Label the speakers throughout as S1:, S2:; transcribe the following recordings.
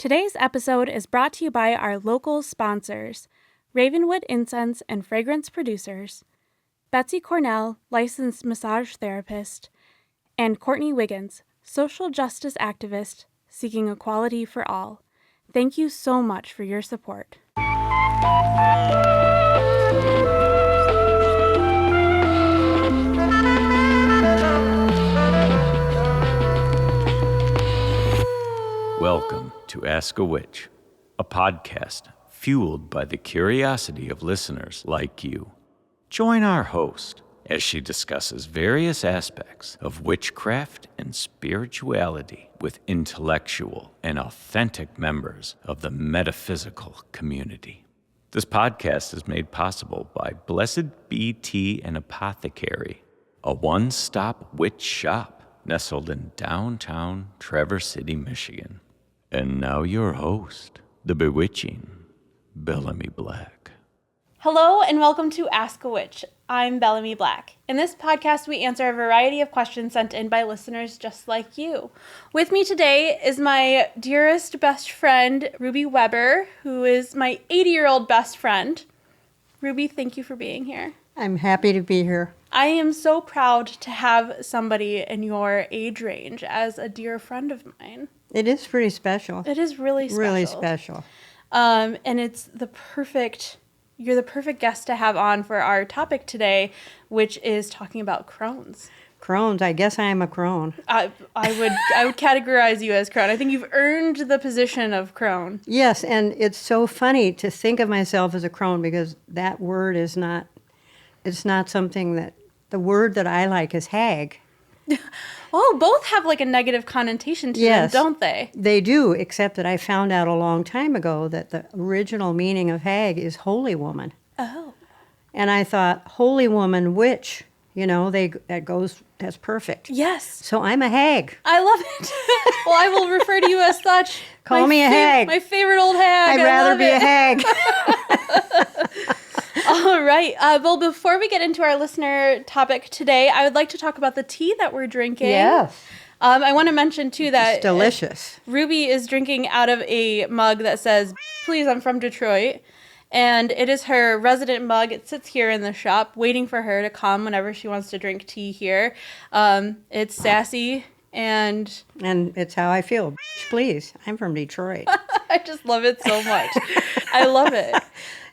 S1: Today's episode is brought to you by our local sponsors, Ravenwood Incense and Fragrance Producers, Betsy Cornell, licensed massage therapist, and Courtney Wiggins, social justice activist seeking equality for all. Thank you so much for your support.
S2: Welcome to Ask a Witch, a podcast fueled by the curiosity of listeners like you. Join our host as she discusses various aspects of witchcraft and spirituality with intellectual and authentic members of the metaphysical community. This podcast is made possible by Blessed Bee Tea and Apothecary, a one-stop witch shop nestled in downtown Traverse City, Michigan. And now your host, the bewitching Bellamy Black.
S1: Hello and welcome to Ask a Witch. I'm Bellamy Black. In this podcast, we answer a variety of questions sent in by listeners just like you. With me today is my dearest best friend, Ruby Weber, who is my 80-year-old best friend. Ruby, thank you for being here.
S3: I'm happy to be here.
S1: I am so proud to have somebody in your age range as a dear friend of mine.
S3: It is pretty special.
S1: It is really special.
S3: Really special.
S1: And it's you're the perfect guest to have on for our topic today, which is talking about Crones.
S3: Crones, I guess I am a crone.
S1: I would categorize you as Crone. I think you've earned the position of Crone.
S3: Yes, and it's so funny to think of myself as a crone because that word is not, it's not something that, the word that I like is hag.
S1: Well, both have like a negative connotation to them, don't they?
S3: They do, except that I found out a long time ago that the original meaning of hag is holy woman.
S1: Oh.
S3: And I thought, holy woman, witch, that's perfect.
S1: Yes.
S3: So I'm a hag.
S1: I love it. Well, I will refer to you as such.
S3: Call me a hag.
S1: My favorite old hag.
S3: I'd rather be a hag.
S1: All right. Well, before we get into our listener topic today, I would like to talk about the tea that we're drinking.
S3: Yes.
S1: I want to mention, too, that
S3: it's delicious.
S1: Ruby is drinking out of a mug that says, "Please, I'm from Detroit." And it is her resident mug. It sits here in the shop waiting for her to come whenever she wants to drink tea here. It's sassy and
S3: it's how I feel. Please, I'm from Detroit.
S1: I just love it so much. I love it.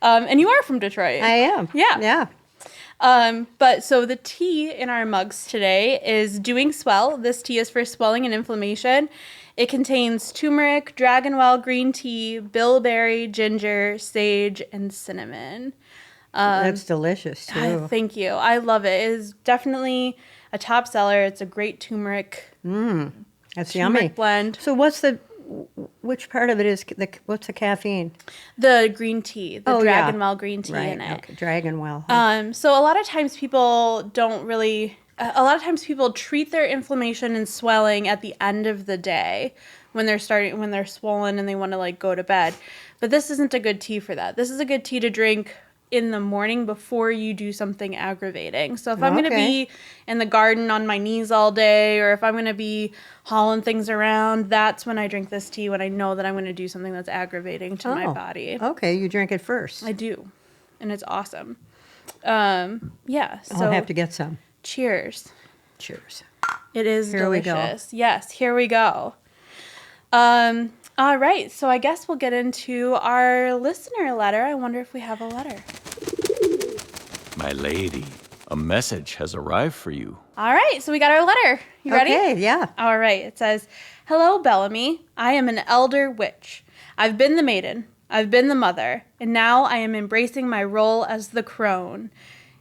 S1: And you are from Detroit.
S3: I am.
S1: Yeah. But so the tea in our mugs today is Doing Swell. This tea is for swelling and inflammation. It contains turmeric, dragonwell green tea, bilberry, ginger, sage, and cinnamon.
S3: That's delicious, too.
S1: Thank you. I love it. It is definitely a top seller. It's a great turmeric.
S3: That's
S1: turmeric
S3: yummy.
S1: Blend.
S3: So which part of it is, what's the caffeine?
S1: The green tea, the dragonwell green tea in it.
S3: Okay, dragonwell.
S1: So a lot of times people treat their inflammation and swelling at the end of the day when they're swollen and they want to like go to bed. But this isn't a good tea for that. This is a good tea to drink in the morning before you do something aggravating. So if I'm going to be in the garden on my knees all day, or if I'm going to be hauling things around, that's when I drink this tea, when I know that I'm going to do something that's aggravating to my body.
S3: Okay, you drink it first.
S1: I do. And it's awesome. So
S3: I'll have to get some.
S1: Cheers.
S3: Cheers.
S1: It is
S3: Here we
S1: delicious.
S3: go.
S1: Yes, here we go. All right, so I guess we'll get into our listener letter. I wonder if we have a letter.
S2: My lady, a message has arrived for you.
S1: All right, so we got our letter. You ready?
S3: Okay, yeah.
S1: All right, it says, "Hello, Bellamy. I am an elder witch. I've been the maiden. I've been the mother. And now I am embracing my role as the crone.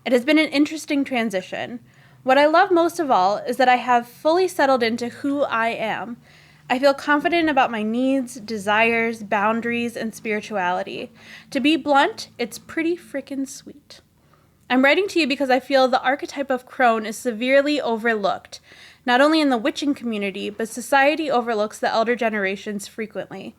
S1: It has been an interesting transition. What I love most of all is that I have fully settled into who I am. I feel confident about my needs, desires, boundaries, and spirituality. To be blunt, it's pretty frickin' sweet. I'm writing to you because I feel the archetype of crone is severely overlooked, not only in the witching community, but society overlooks the elder generations frequently.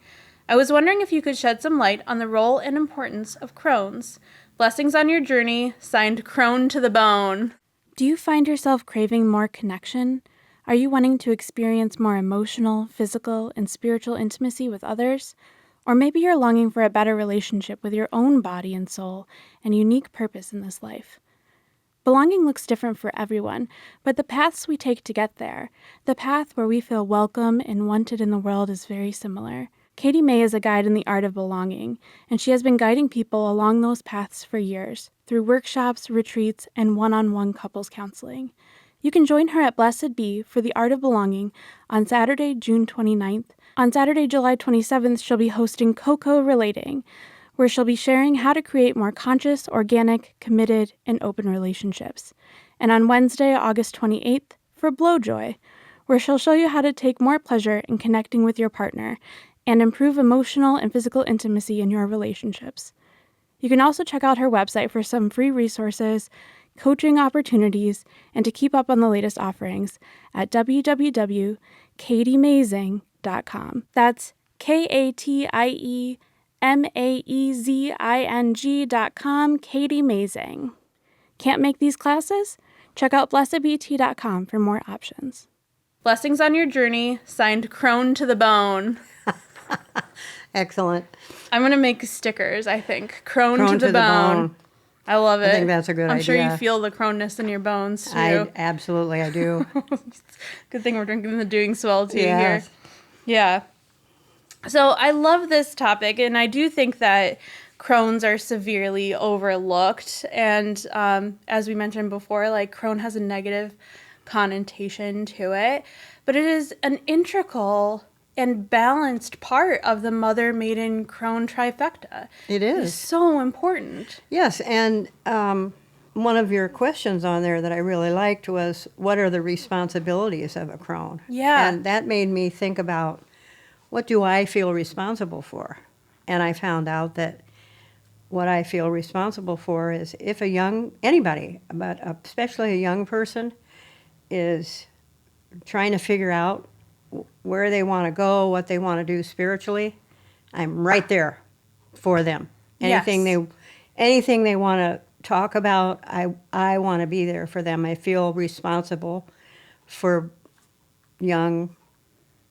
S1: I was wondering if you could shed some light on the role and importance of crones. Blessings on your journey, signed Crone to the Bone." Do you find yourself craving more connection? Are you wanting to experience more emotional, physical, and spiritual intimacy with others? Or maybe you're longing for a better relationship with your own body and soul and unique purpose in this life. Belonging looks different for everyone, but the paths we take to get there, the path where we feel welcome and wanted in the world, is very similar. Katie May is a guide in the art of belonging, and she has been guiding people along those paths for years through workshops, retreats, and one-on-one couples counseling. You can join her at Blessed Be for the Art of Belonging on Saturday, June 29th. On Saturday, July 27th, she'll be hosting Coco Relating, where she'll be sharing how to create more conscious, organic, committed, and open relationships. And on Wednesday, August 28th, for Blowjoy, where she'll show you how to take more pleasure in connecting with your partner and improve emotional and physical intimacy in your relationships. You can also check out her website for some free resources, coaching opportunities, and to keep up on the latest offerings at www.katiemazing.com. That's KATIEMAEZING.com, Katie Mazing. Can't make these classes? Check out blessedbt.com for more options. Blessings on your journey, signed Crone to the Bone.
S3: Excellent.
S1: I'm going to make stickers, I think. Crone to the bone. I love it.
S3: I think that's a good idea.
S1: I'm sure you feel the croneness in your bones, too.
S3: Absolutely, I do.
S1: Good thing we're drinking the Doing Swell tea
S3: Yes.
S1: here. Yeah. So I love this topic, and I do think that Crones are severely overlooked. And as we mentioned before, like, Crone has a negative connotation to it, but it is an integral and balanced part of the Mother, Maiden, Crone trifecta.
S3: It
S1: It's
S3: is.
S1: so important.
S3: Yes, and one of your questions on there that I really liked was, what are the responsibilities of a crone?
S1: Yeah.
S3: And that made me think about, what do I feel responsible for? And I found out that what I feel responsible for is, if anybody, but especially a young person, is trying to figure out where they want to go, what they want to do spiritually, I'm right there for them. Anything they want to talk about, I want to be there for them. I feel responsible for young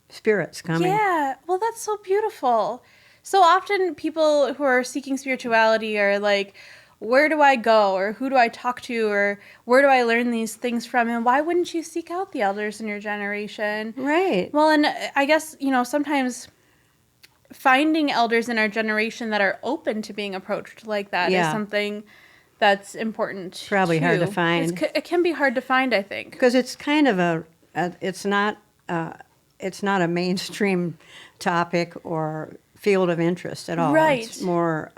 S3: spirits coming.
S1: Yeah, well, that's so beautiful. So often people who are seeking spirituality are like, where do I go? Or who do I talk to? Or where do I learn these things from? And why wouldn't you seek out the elders in your generation?
S3: Right.
S1: Well, and I guess, sometimes finding elders in our generation that are open to being approached like that is something that's important.
S3: Probably hard to find.
S1: It can be hard to find, I think.
S3: Because it's kind of it's not a mainstream topic or field of interest at all.
S1: Right.
S3: It's more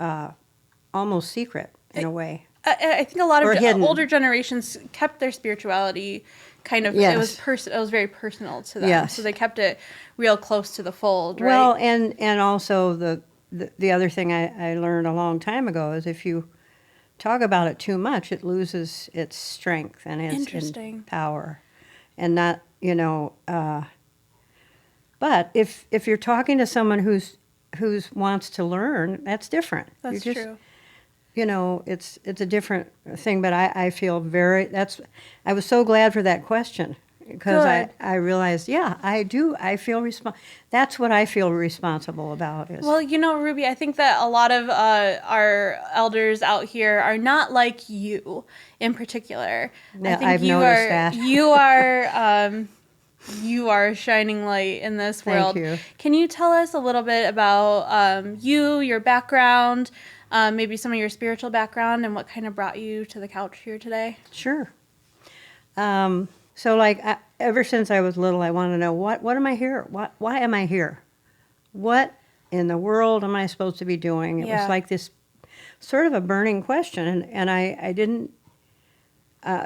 S3: almost secret in a way.
S1: I think a lot
S3: Or
S1: of
S3: hidden.
S1: older generations kept their spirituality kind of,
S3: Yes.
S1: it was very personal to them.
S3: Yes.
S1: So they kept it real close to the fold, right?
S3: Well, and also the other thing I learned a long time ago is, if you talk about it too much, it loses its strength and its
S1: Interesting.
S3: power. And not, but if you're talking to someone who's wants to learn, that's different.
S1: That's true.
S3: It's a different thing, but I feel I was so glad for that question, because
S1: Good.
S3: I realized, I do. I feel that's what I feel responsible about.
S1: Well, Ruby, I think that a lot of our elders out here are not like you in particular.
S3: Yeah,
S1: I think
S3: I've noticed that.
S1: You are a shining light in this
S3: Thank
S1: world.
S3: you.
S1: Can you tell us a little bit about your background, maybe some of your spiritual background, and what kind of brought you to the couch here today?
S3: Sure. So, ever since I was little, I want to know, what am I here? Why am I here? What in the world am I supposed to be doing? It was like this sort of a burning question, and I didn't.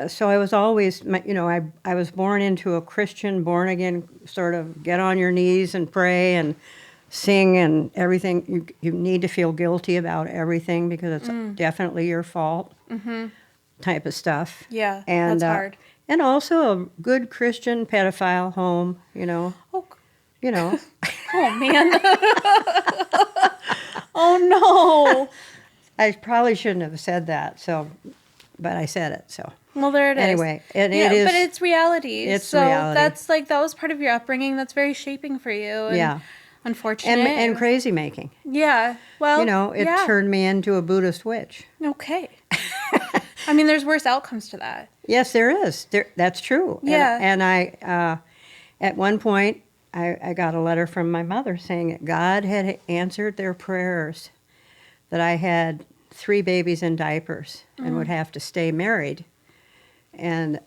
S3: So I was always, I was born into a Christian, born again, sort of get on your knees and pray and sing and everything. You need to feel guilty about everything because it's definitely your fault, type of stuff.
S1: Yeah,
S3: and,
S1: that's hard.
S3: And also a good Christian pedophile home,
S1: Oh,
S3: Oh
S1: man. Oh, no.
S3: I probably shouldn't have said that, but I said it, so.
S1: Well, there it is.
S3: Anyway, and
S1: Yeah,
S3: it is.
S1: but it's reality.
S3: It's
S1: so
S3: reality.
S1: that's like, that was part of your upbringing. That's very shaping for you. And
S3: Yeah.
S1: unfortunate.
S3: And crazy making.
S1: Yeah. Well,
S3: You know, it
S1: yeah.
S3: turned me into a Buddhist witch.
S1: Okay. I mean, there's worse outcomes to that.
S3: Yes, there is. That's true.
S1: Yeah.
S3: And I, at one point, I got a letter from my mother saying that God had answered their prayers, that I had 3 babies in diapers and would have to stay married. And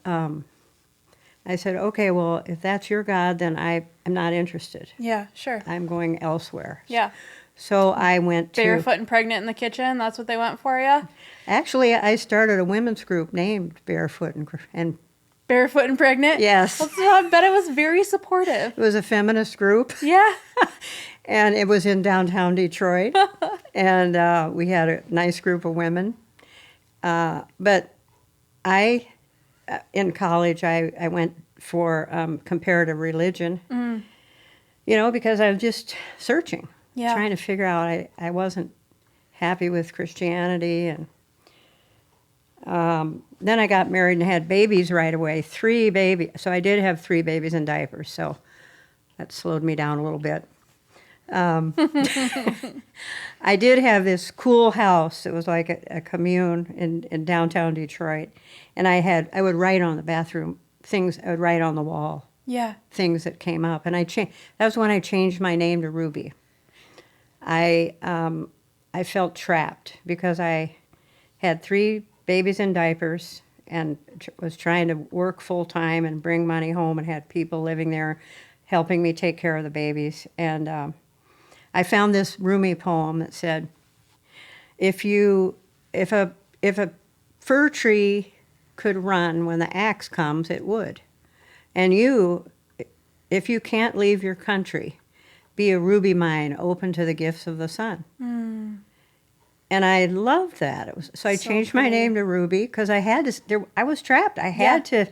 S3: I said, okay, well, if that's your God, then I'm not interested.
S1: Yeah, sure.
S3: I'm going elsewhere.
S1: Yeah.
S3: So I went to...
S1: Barefoot and pregnant in the kitchen. That's what they went for you?
S3: Actually, I started a women's group named Barefoot and
S1: Barefoot and pregnant?
S3: Yes.
S1: Well, so I bet it was very supportive.
S3: it was a feminist group.
S1: Yeah.
S3: And it was in downtown Detroit. And we had a nice group of women. But in college, I went for comparative religion, you know, because I was just searching, trying to figure out. I wasn't happy with Christianity. And then I got married and had babies right away, 3 babies. So I did have 3 babies in diapers, so that slowed me down a little bit. I did have this cool house. It was like a commune in downtown Detroit. And I would write on the bathroom things, I would write on the wall.
S1: Yeah.
S3: Things that came up. And that was when I changed my name to Ruby. I felt trapped because I had 3 babies in diapers and was trying to work full time and bring money home and had people living there helping me take care of the babies. And I found this Rumi poem that said, if a fir tree could run when the axe comes, it would. And if you can't leave your country, be a ruby mine open to the gifts of the sun. And I loved that. So I changed my name to Ruby because I had to. I was trapped. I had to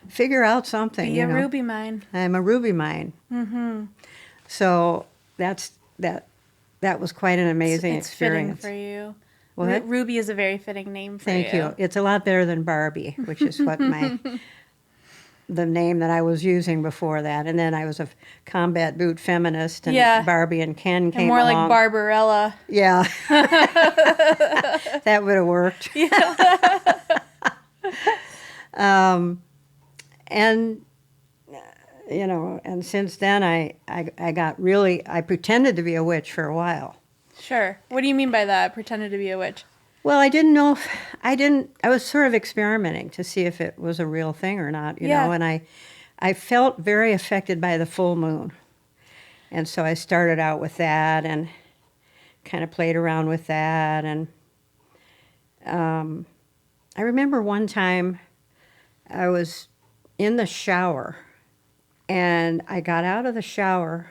S3: figure out something.
S1: Be a ruby mine.
S3: I'm a ruby mine. So that was quite an amazing experience.
S1: It's fitting for you.
S3: What?
S1: Ruby is a very fitting name for
S3: Thank you. It's a lot better than Barbie, which is what the name that I was using before that. And then I was a combat boot feminist, and Barbie and Ken came
S1: more
S3: along.
S1: like Barbarella.
S3: Yeah. That would have worked. And you know, and since then I got really, I pretended to be a witch for a while.
S1: Sure. What do you mean by that? Pretended to be a witch?
S3: Well, I didn't know if, I was sort of experimenting to see if it was a real thing or not, you know, and I felt very affected by the full moon. And so I started out with that and kind of played around with that. And I remember one time I was in the shower and I got out of the shower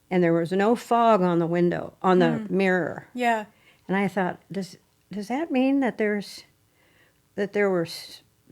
S3: and there was no fog on the window, on the mirror.
S1: Yeah.
S3: And I thought, does that mean that there were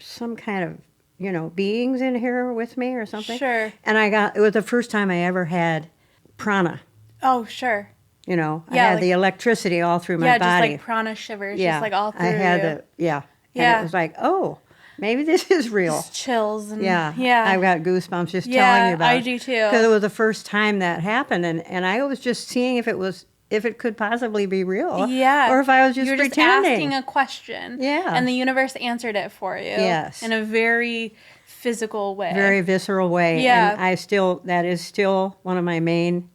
S3: some kind of, you know, beings in here with me or something?
S1: Sure.
S3: And it was the first time I ever had prana.
S1: Oh, sure.
S3: You know,
S1: Yeah,
S3: I had the electricity all through my body.
S1: Yeah, just like prana shivers, just like all through
S3: I had
S1: you.
S3: Yeah.
S1: Yeah.
S3: And it was like, oh, maybe this is real.
S1: Just chills. And,
S3: Yeah. I've got goosebumps just telling you about it.
S1: I do too.
S3: Because it was the first time that happened. And I was just seeing if it could possibly be real.
S1: Yeah.
S3: Or if I was just
S1: You're
S3: pretending.
S1: Just asking a question.
S3: Yeah.
S1: And the universe answered it for you.
S3: Yes.
S1: In a very physical way.
S3: Very visceral way.
S1: Yeah.
S3: And that is still one of my main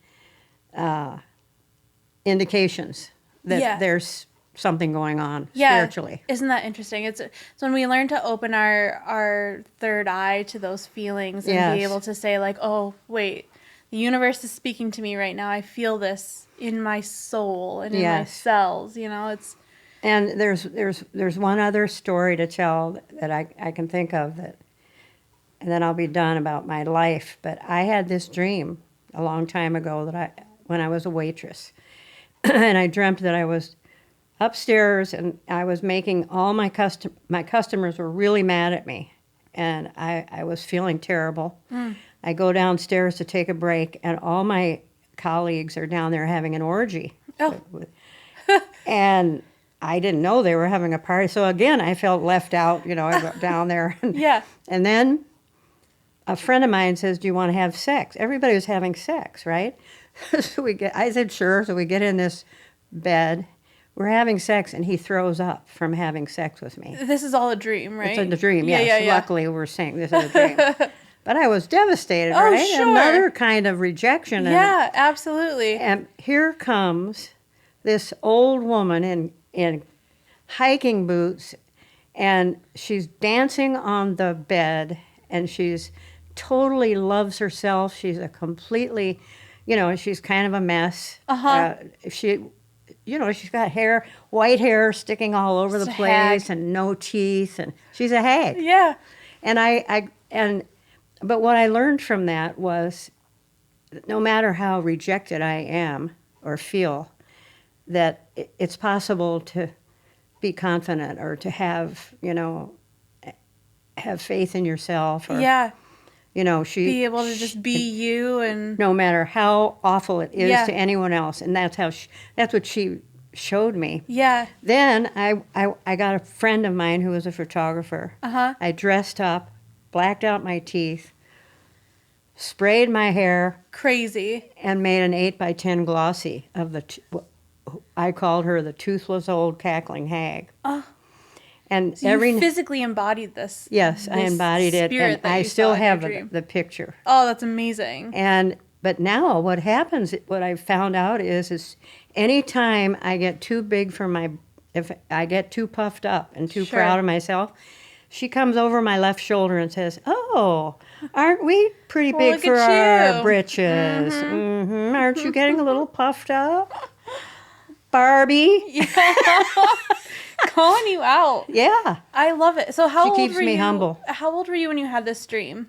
S3: indications that there's something going on spiritually.
S1: Isn't that interesting? It's when we learn to open our third eye to those feelings and be able to say like, oh, wait, the universe is speaking to me right now. I feel this in my soul and in my cells, you know, it's.
S3: And there's one other story to tell that I can think of and then I'll be done about my life. But I had this dream a long time ago when I was a waitress. And I dreamt that I was upstairs and I was making all my customers were really mad at me. And I was feeling terrible. I go downstairs to take a break and all my colleagues are down there having an orgy.
S1: Oh.
S3: And I didn't know they were having a party. So again, I felt left out, I got down there.
S1: Yeah.
S3: And then a friend of mine says, do you want to have sex? Everybody was having sex, right? I said, sure. So we get in this bed. We're having sex, and he throws up from having sex with me.
S1: This is all a dream, right?
S3: It's a dream,
S1: Yeah,
S3: yes.
S1: yeah.
S3: Luckily, we're saying this is a dream. But I was devastated, right?
S1: Sure.
S3: Another kind of rejection.
S1: Yeah, absolutely.
S3: And here comes this old woman in hiking boots, and she's dancing on the bed, and she's totally loves herself. She's a completely, she's kind of a mess. She's got white hair sticking all over the place, and no teeth, and she's a hag.
S1: Yeah.
S3: But what I learned from that was, no matter how rejected I am or feel, that it's possible to be confident or to have faith in yourself. Or,
S1: Yeah.
S3: be
S1: able to just be you, and
S3: no matter how awful it is to anyone else, and that's what she showed me.
S1: Yeah.
S3: Then I got a friend of mine who was a photographer. I dressed up, blacked out my teeth, sprayed my hair,
S1: Crazy.
S3: and made an 8x10 glossy of I called her the toothless old cackling hag. And
S1: So you physically embodied this.
S3: Yes, I embodied it, and I still have the picture.
S1: Oh, that's amazing.
S3: But now what happens, what I found out is anytime I get too big if I get too puffed up and too proud of myself, she comes over my left shoulder and says, "Oh, aren't we pretty big for our britches? Mm-hmm. Aren't you getting a little puffed up, Barbie?"
S1: Yeah. Calling you out.
S3: Yeah.
S1: I love it. So how
S3: She
S1: old
S3: keeps
S1: were
S3: me
S1: you?
S3: humble.
S1: How old were you when you had this dream?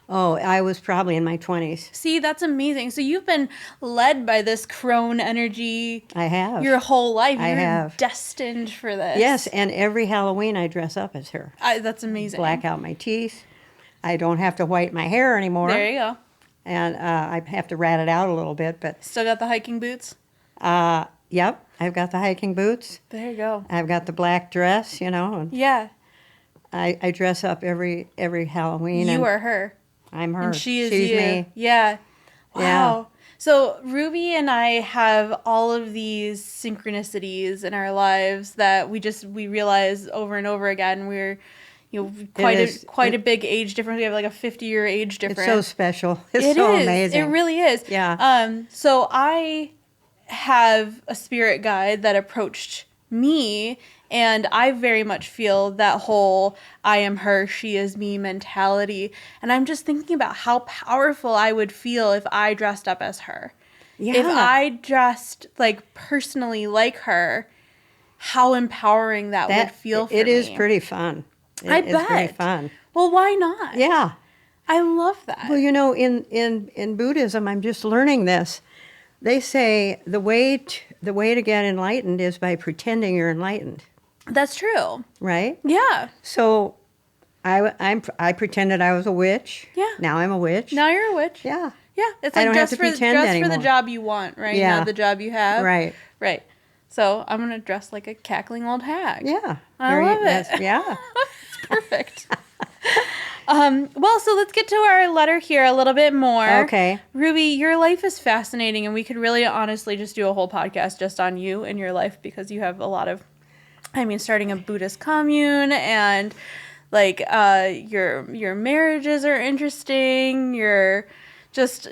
S3: Oh, I was probably in my 20s.
S1: See, that's amazing. So you've been led by this crone energy.
S3: I have.
S1: Your whole life.
S3: I have.
S1: Destined for this.
S3: Yes, and every Halloween I dress up as her.
S1: That's amazing.
S3: Black out my teeth. I don't have to white my hair anymore.
S1: There you go.
S3: And I have to rat it out a little bit, but...
S1: Still got the hiking boots?
S3: Yep, I've got the hiking boots.
S1: There you go.
S3: I've got the black dress, And
S1: Yeah.
S3: I dress up every Halloween.
S1: You are her.
S3: I'm her.
S1: And she's
S3: you.
S1: Me. Yeah. Wow.
S3: Yeah.
S1: So Ruby and I have all of these synchronicities in our lives that we realize over and over again. We're quite a big age difference. We have like a 50-year age difference.
S3: It's so special. It's so amazing.
S1: It really is.
S3: Yeah.
S1: So I have a spirit guide that approached me, and I very much feel that whole I am her, she is me mentality. And I'm just thinking about how powerful I would feel if I dressed up as her.
S3: Yeah.
S1: If I dressed like personally like her, how empowering that would feel for me.
S3: It is pretty fun.
S1: I bet.
S3: It's pretty fun.
S1: Well, why not?
S3: Yeah.
S1: I love that.
S3: Well, in Buddhism, I'm just learning this. They say the way to get enlightened is by pretending you're enlightened.
S1: That's true.
S3: Right?
S1: Yeah.
S3: So I pretended I was a witch.
S1: Yeah.
S3: Now I'm a witch.
S1: Now you're a witch.
S3: Yeah.
S1: Yeah. It's
S3: I
S1: like
S3: don't have
S1: dress
S3: to pretend
S1: for
S3: anymore.
S1: the job you want, right?
S3: Yeah.
S1: Not the job you have.
S3: Right.
S1: Right. So I'm gonna dress like a cackling old hag.
S3: Yeah.
S1: I love it.
S3: Yeah.
S1: It's perfect. Well, so let's get to our letter here a little bit more.
S3: Okay.
S1: Ruby, your life is fascinating, and we could really honestly just do a whole podcast just on you and your life, because you have a lot of, starting a Buddhist commune, and like your marriages are interesting. You're just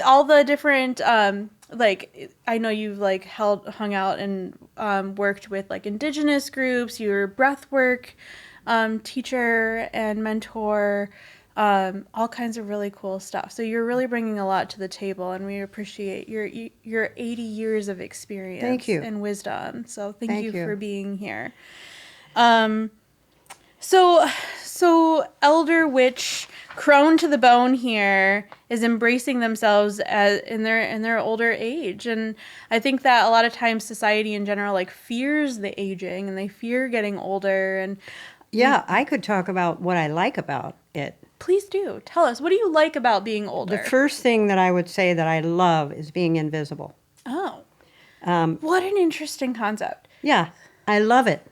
S1: all the different I know you've like hung out and worked with like indigenous groups. You're breath work teacher and mentor, all kinds of really cool stuff. So you're really bringing a lot to the table, and we appreciate your 80 years of experience.
S3: Thank you.
S1: And wisdom. So thank you for being here. So Elder Witch, Crone to the bone here, is embracing themselves in their older age, and I think that a lot of times society in general like fears the aging, and they fear getting older. And
S3: yeah, I could talk about what I like about it.
S1: Please do. Tell us, what do you like about being older?
S3: The first thing that I would say that I love is being invisible.
S1: Oh, what an interesting concept.
S3: Yeah. I love it.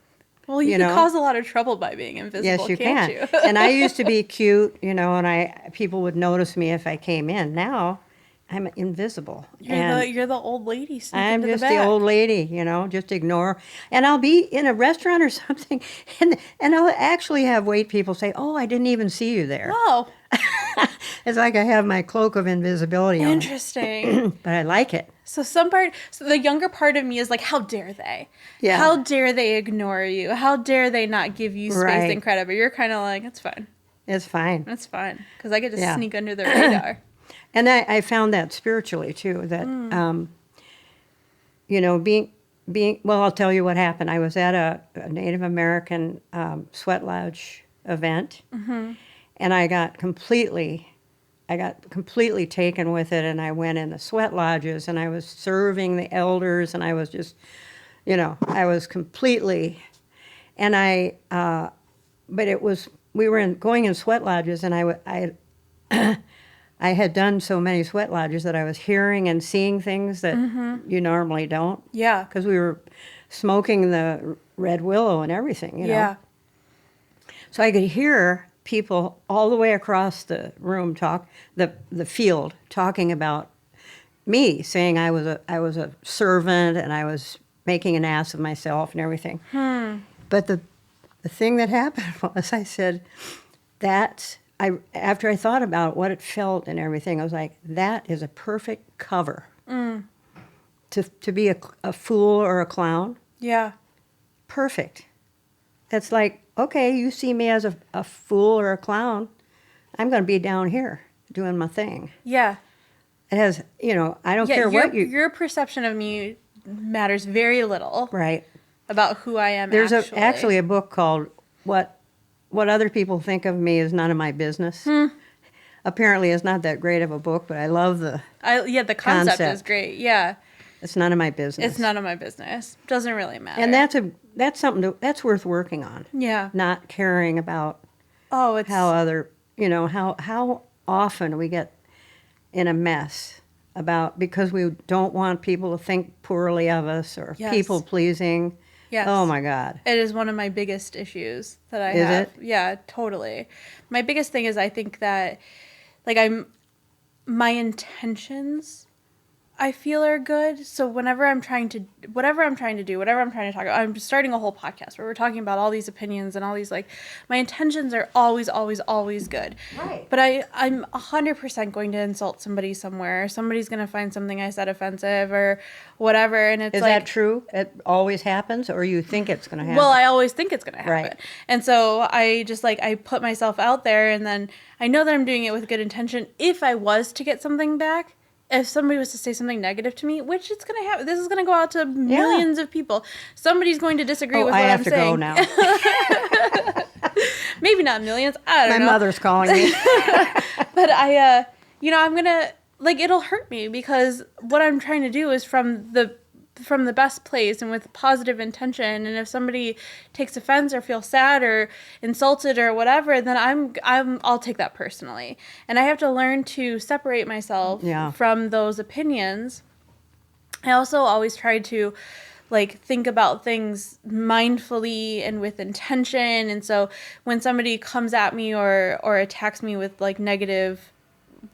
S1: Well, you can cause a lot of trouble by being invisible,
S3: Yes, you
S1: can't
S3: can.
S1: you?
S3: And I used to be cute, and people would notice me if I came in. Now I'm invisible.
S1: You're the old lady sneaking
S3: I'm
S1: to
S3: just
S1: the back.
S3: the old lady, just ignore. And I'll be in a restaurant or something, and I'll actually have wait people say, "Oh, I didn't even see you there."
S1: Oh,
S3: It's like I have my cloak of invisibility on.
S1: interesting.
S3: But I like it.
S1: So the younger part of me is like, how dare they?
S3: Yeah.
S1: How dare they ignore you? How dare they not give you space
S3: Right.
S1: and credit? But you're kind of like, it's fine.
S3: It's fine.
S1: It's fine. Because I get to
S3: Yeah.
S1: sneak under the radar.
S3: And I found that spiritually too, that, well, I'll tell you what happened. I was at a Native American sweat lodge event, and I got completely taken with it, and I went in the sweat lodges, and I was serving the elders, and I was just, I was completely, and but it was, we were going in sweat lodges, and I had done so many sweat lodges that I was hearing and seeing things that you normally don't.
S1: Yeah.
S3: Because we were smoking the red willow and everything,
S1: Yeah.
S3: So I could hear people all the way across the room the field talking about me, saying I was a servant and I was making an ass of myself and everything. But the thing that happened was I said, after I thought about what it felt and everything, I was like, that is a perfect cover to be a fool or a clown.
S1: Yeah.
S3: Perfect. It's like, okay, you see me as a fool or a clown, I'm going to be down here doing my thing.
S1: Yeah.
S3: It has, I don't care what you...
S1: Your perception of me matters very little.
S3: Right.
S1: About who I am.
S3: There's
S1: actually.
S3: Actually a book called What Other People Think of Me Is None of My Business. Apparently it's not that great of a book, but I love the
S1: the concept is great. Yeah.
S3: It's none of my business.
S1: It's none of my business. Doesn't really matter.
S3: And that's something that's worth working on.
S1: Yeah.
S3: Not caring about
S1: it's
S3: how other, how often we get in a mess because we don't want people to think poorly of us or
S1: Yes.
S3: people pleasing.
S1: Yes.
S3: Oh my God.
S1: It is one of my biggest issues that I
S3: Is
S1: have.
S3: it?
S1: Yeah, totally. My biggest thing is I think that my intentions I feel are good. So whatever I'm trying to do, whatever I'm trying to talk about, I'm starting a whole podcast where we're talking about all these opinions and all these, my intentions are always, always, always good.
S3: Right.
S1: But I'm 100% going to insult somebody somewhere. Somebody's going to find something I said offensive or whatever. And it's
S3: Is that true? It always happens, or you think it's going to happen?
S1: Well, I always think it's going to happen.
S3: Right.
S1: And so I just I put myself out there, and then I know that I'm doing it with good intention. If I was to get something back, if somebody was to say something negative to me, which it's going to happen, this is going to go out to millions of people. Somebody's going to disagree with what I'm saying.
S3: I have to go now.
S1: Maybe not millions. I don't know.
S3: My mother's calling me.
S1: But I'm going to, it'll hurt me because what I'm trying to do is from the best place and with positive intention. And if somebody takes offense or feels sad or insulted or whatever, then I'll take that personally. And I have to learn to separate myself from those opinions. I also always try to think about things mindfully and with intention. And so when somebody comes at me or attacks me with negative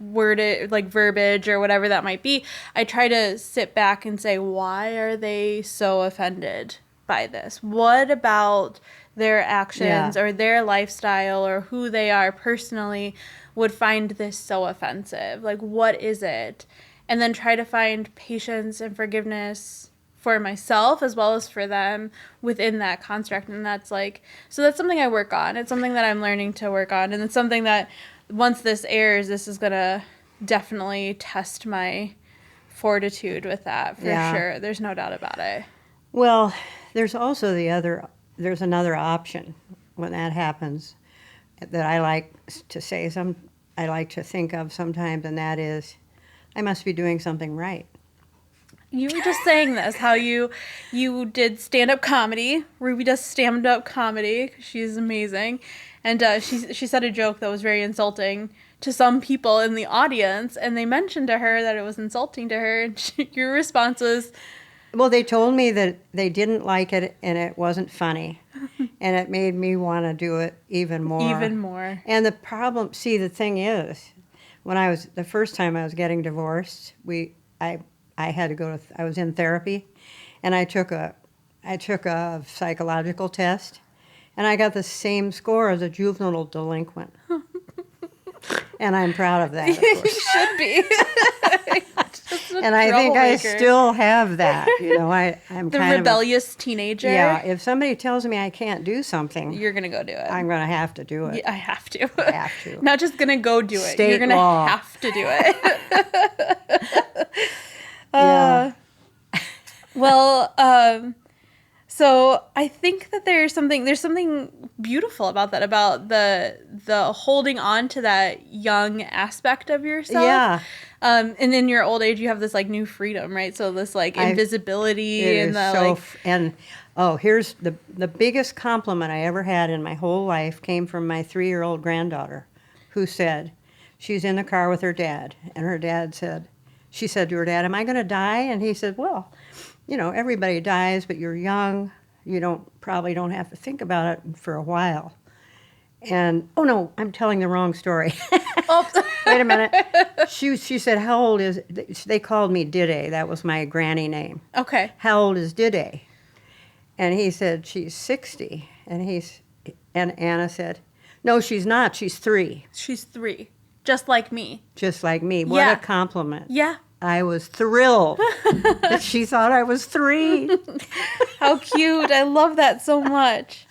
S1: worded verbiage or whatever that might be, I try to sit back and say, why are they so offended by this? What about their actions or their lifestyle or who they are personally would find this so offensive? What is it? And then try to find patience and forgiveness for myself as well as for them within that construct. And that's so that's something I work on. It's something that I'm learning to work on, and it's something that once this airs, this is going to definitely test my fortitude with that for sure. There's no doubt about it.
S3: Well, there's also there's another option when that happens that I like to say, I like to think of sometimes, and that is, I must be doing something right.
S1: You were just saying this, how you did stand-up comedy. Ruby does stand-up comedy. She's amazing. And she said a joke that was very insulting to some people in the audience, and they mentioned to her that it was insulting to her, and your response was,
S3: Well, they told me that they didn't like it and it wasn't funny. And it made me want to do it even more.
S1: Even more.
S3: And the problem, see, the thing is, the first time I was getting divorced, I had to go to, I was in therapy, and I took a psychological test, and I got the same score as a juvenile delinquent. And I'm proud of that, of course.
S1: Should be.
S3: And I think I still have that. I'm
S1: the
S3: kind
S1: rebellious teenager.
S3: Yeah, if somebody tells me I can't do something,
S1: You're going to go do it.
S3: I'm going to have to do it.
S1: Yeah, I have to.
S3: I have to.
S1: Not just going to go do it.
S3: State
S1: You're going to
S3: law.
S1: have to do it.
S3: Yeah.
S1: Well, so I think that there's something beautiful about that, about the holding on to that young aspect of yourself.
S3: Yeah.
S1: And in your old age, you have this like new freedom, right? So this like invisibility
S3: It
S1: and
S3: is here's the biggest compliment I ever had in my whole life came from my 3-year-old granddaughter, who said, she's in the car with her dad, and her dad said, she said to her dad, "Am I going to die?" And he said, "Well, everybody dies, but you're young. You probably don't have to think about it for a while." And, oh no, I'm telling the wrong story.
S1: Oh.
S3: Wait a minute. She said, "How old is," they called me Dide. That was my granny name.
S1: Okay.
S3: "How old is Dide?" And he said, "She's 60. And Anna said, "No, she's not. She's 3.
S1: She's 3. Just like me.
S3: Just like me." What
S1: Yeah.
S3: a compliment.
S1: Yeah.
S3: I was thrilled that she thought I was 3.
S1: How cute. I love that so much.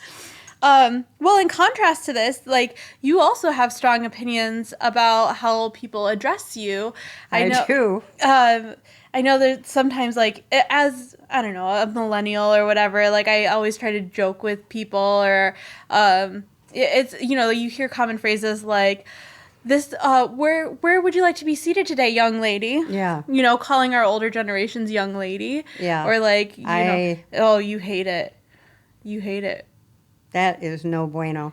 S1: Well, in contrast to this, like, you also have strong opinions about how people address you.
S3: I do.
S1: I know that sometimes, like, as, I don't know, a millennial or whatever, like, I always try to joke with people, or it's, you hear common phrases like, this, where would you like to be seated today, young lady?
S3: Yeah.
S1: Calling our older generations young lady.
S3: Yeah.
S1: Or like, oh, you hate it. You hate it.
S3: That is no bueno.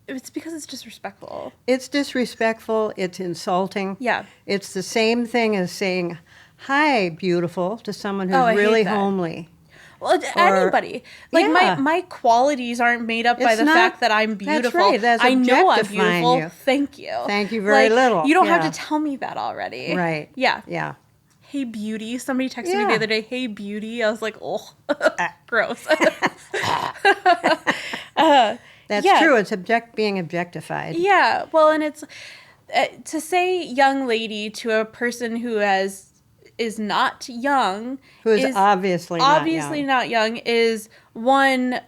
S1: It's because it's disrespectful.
S3: It's disrespectful. It's insulting.
S1: Yeah.
S3: It's the same thing as saying, "Hi, beautiful," to someone who's
S1: Oh, I hate
S3: really
S1: that.
S3: homely.
S1: Well, anybody. Like,
S3: Yeah.
S1: my qualities aren't made up by
S3: It's
S1: the
S3: not-
S1: fact that I'm beautiful.
S3: That's right. That's
S1: I know I'm
S3: objectifying
S1: beautiful.
S3: you.
S1: Thank you.
S3: Thank you very little.
S1: You don't have
S3: Yeah.
S1: to tell me that already.
S3: Right.
S1: Yeah.
S3: Yeah.
S1: Hey, beauty. Somebody texted me
S3: Yeah.
S1: the other day, "Hey, beauty." I was like, oh, gross.
S3: That's
S1: Yeah.
S3: true. It's being objectified.
S1: Yeah, well, and it's to say "young lady" to a person who is not young,
S3: Who is obviously
S1: not young, is one,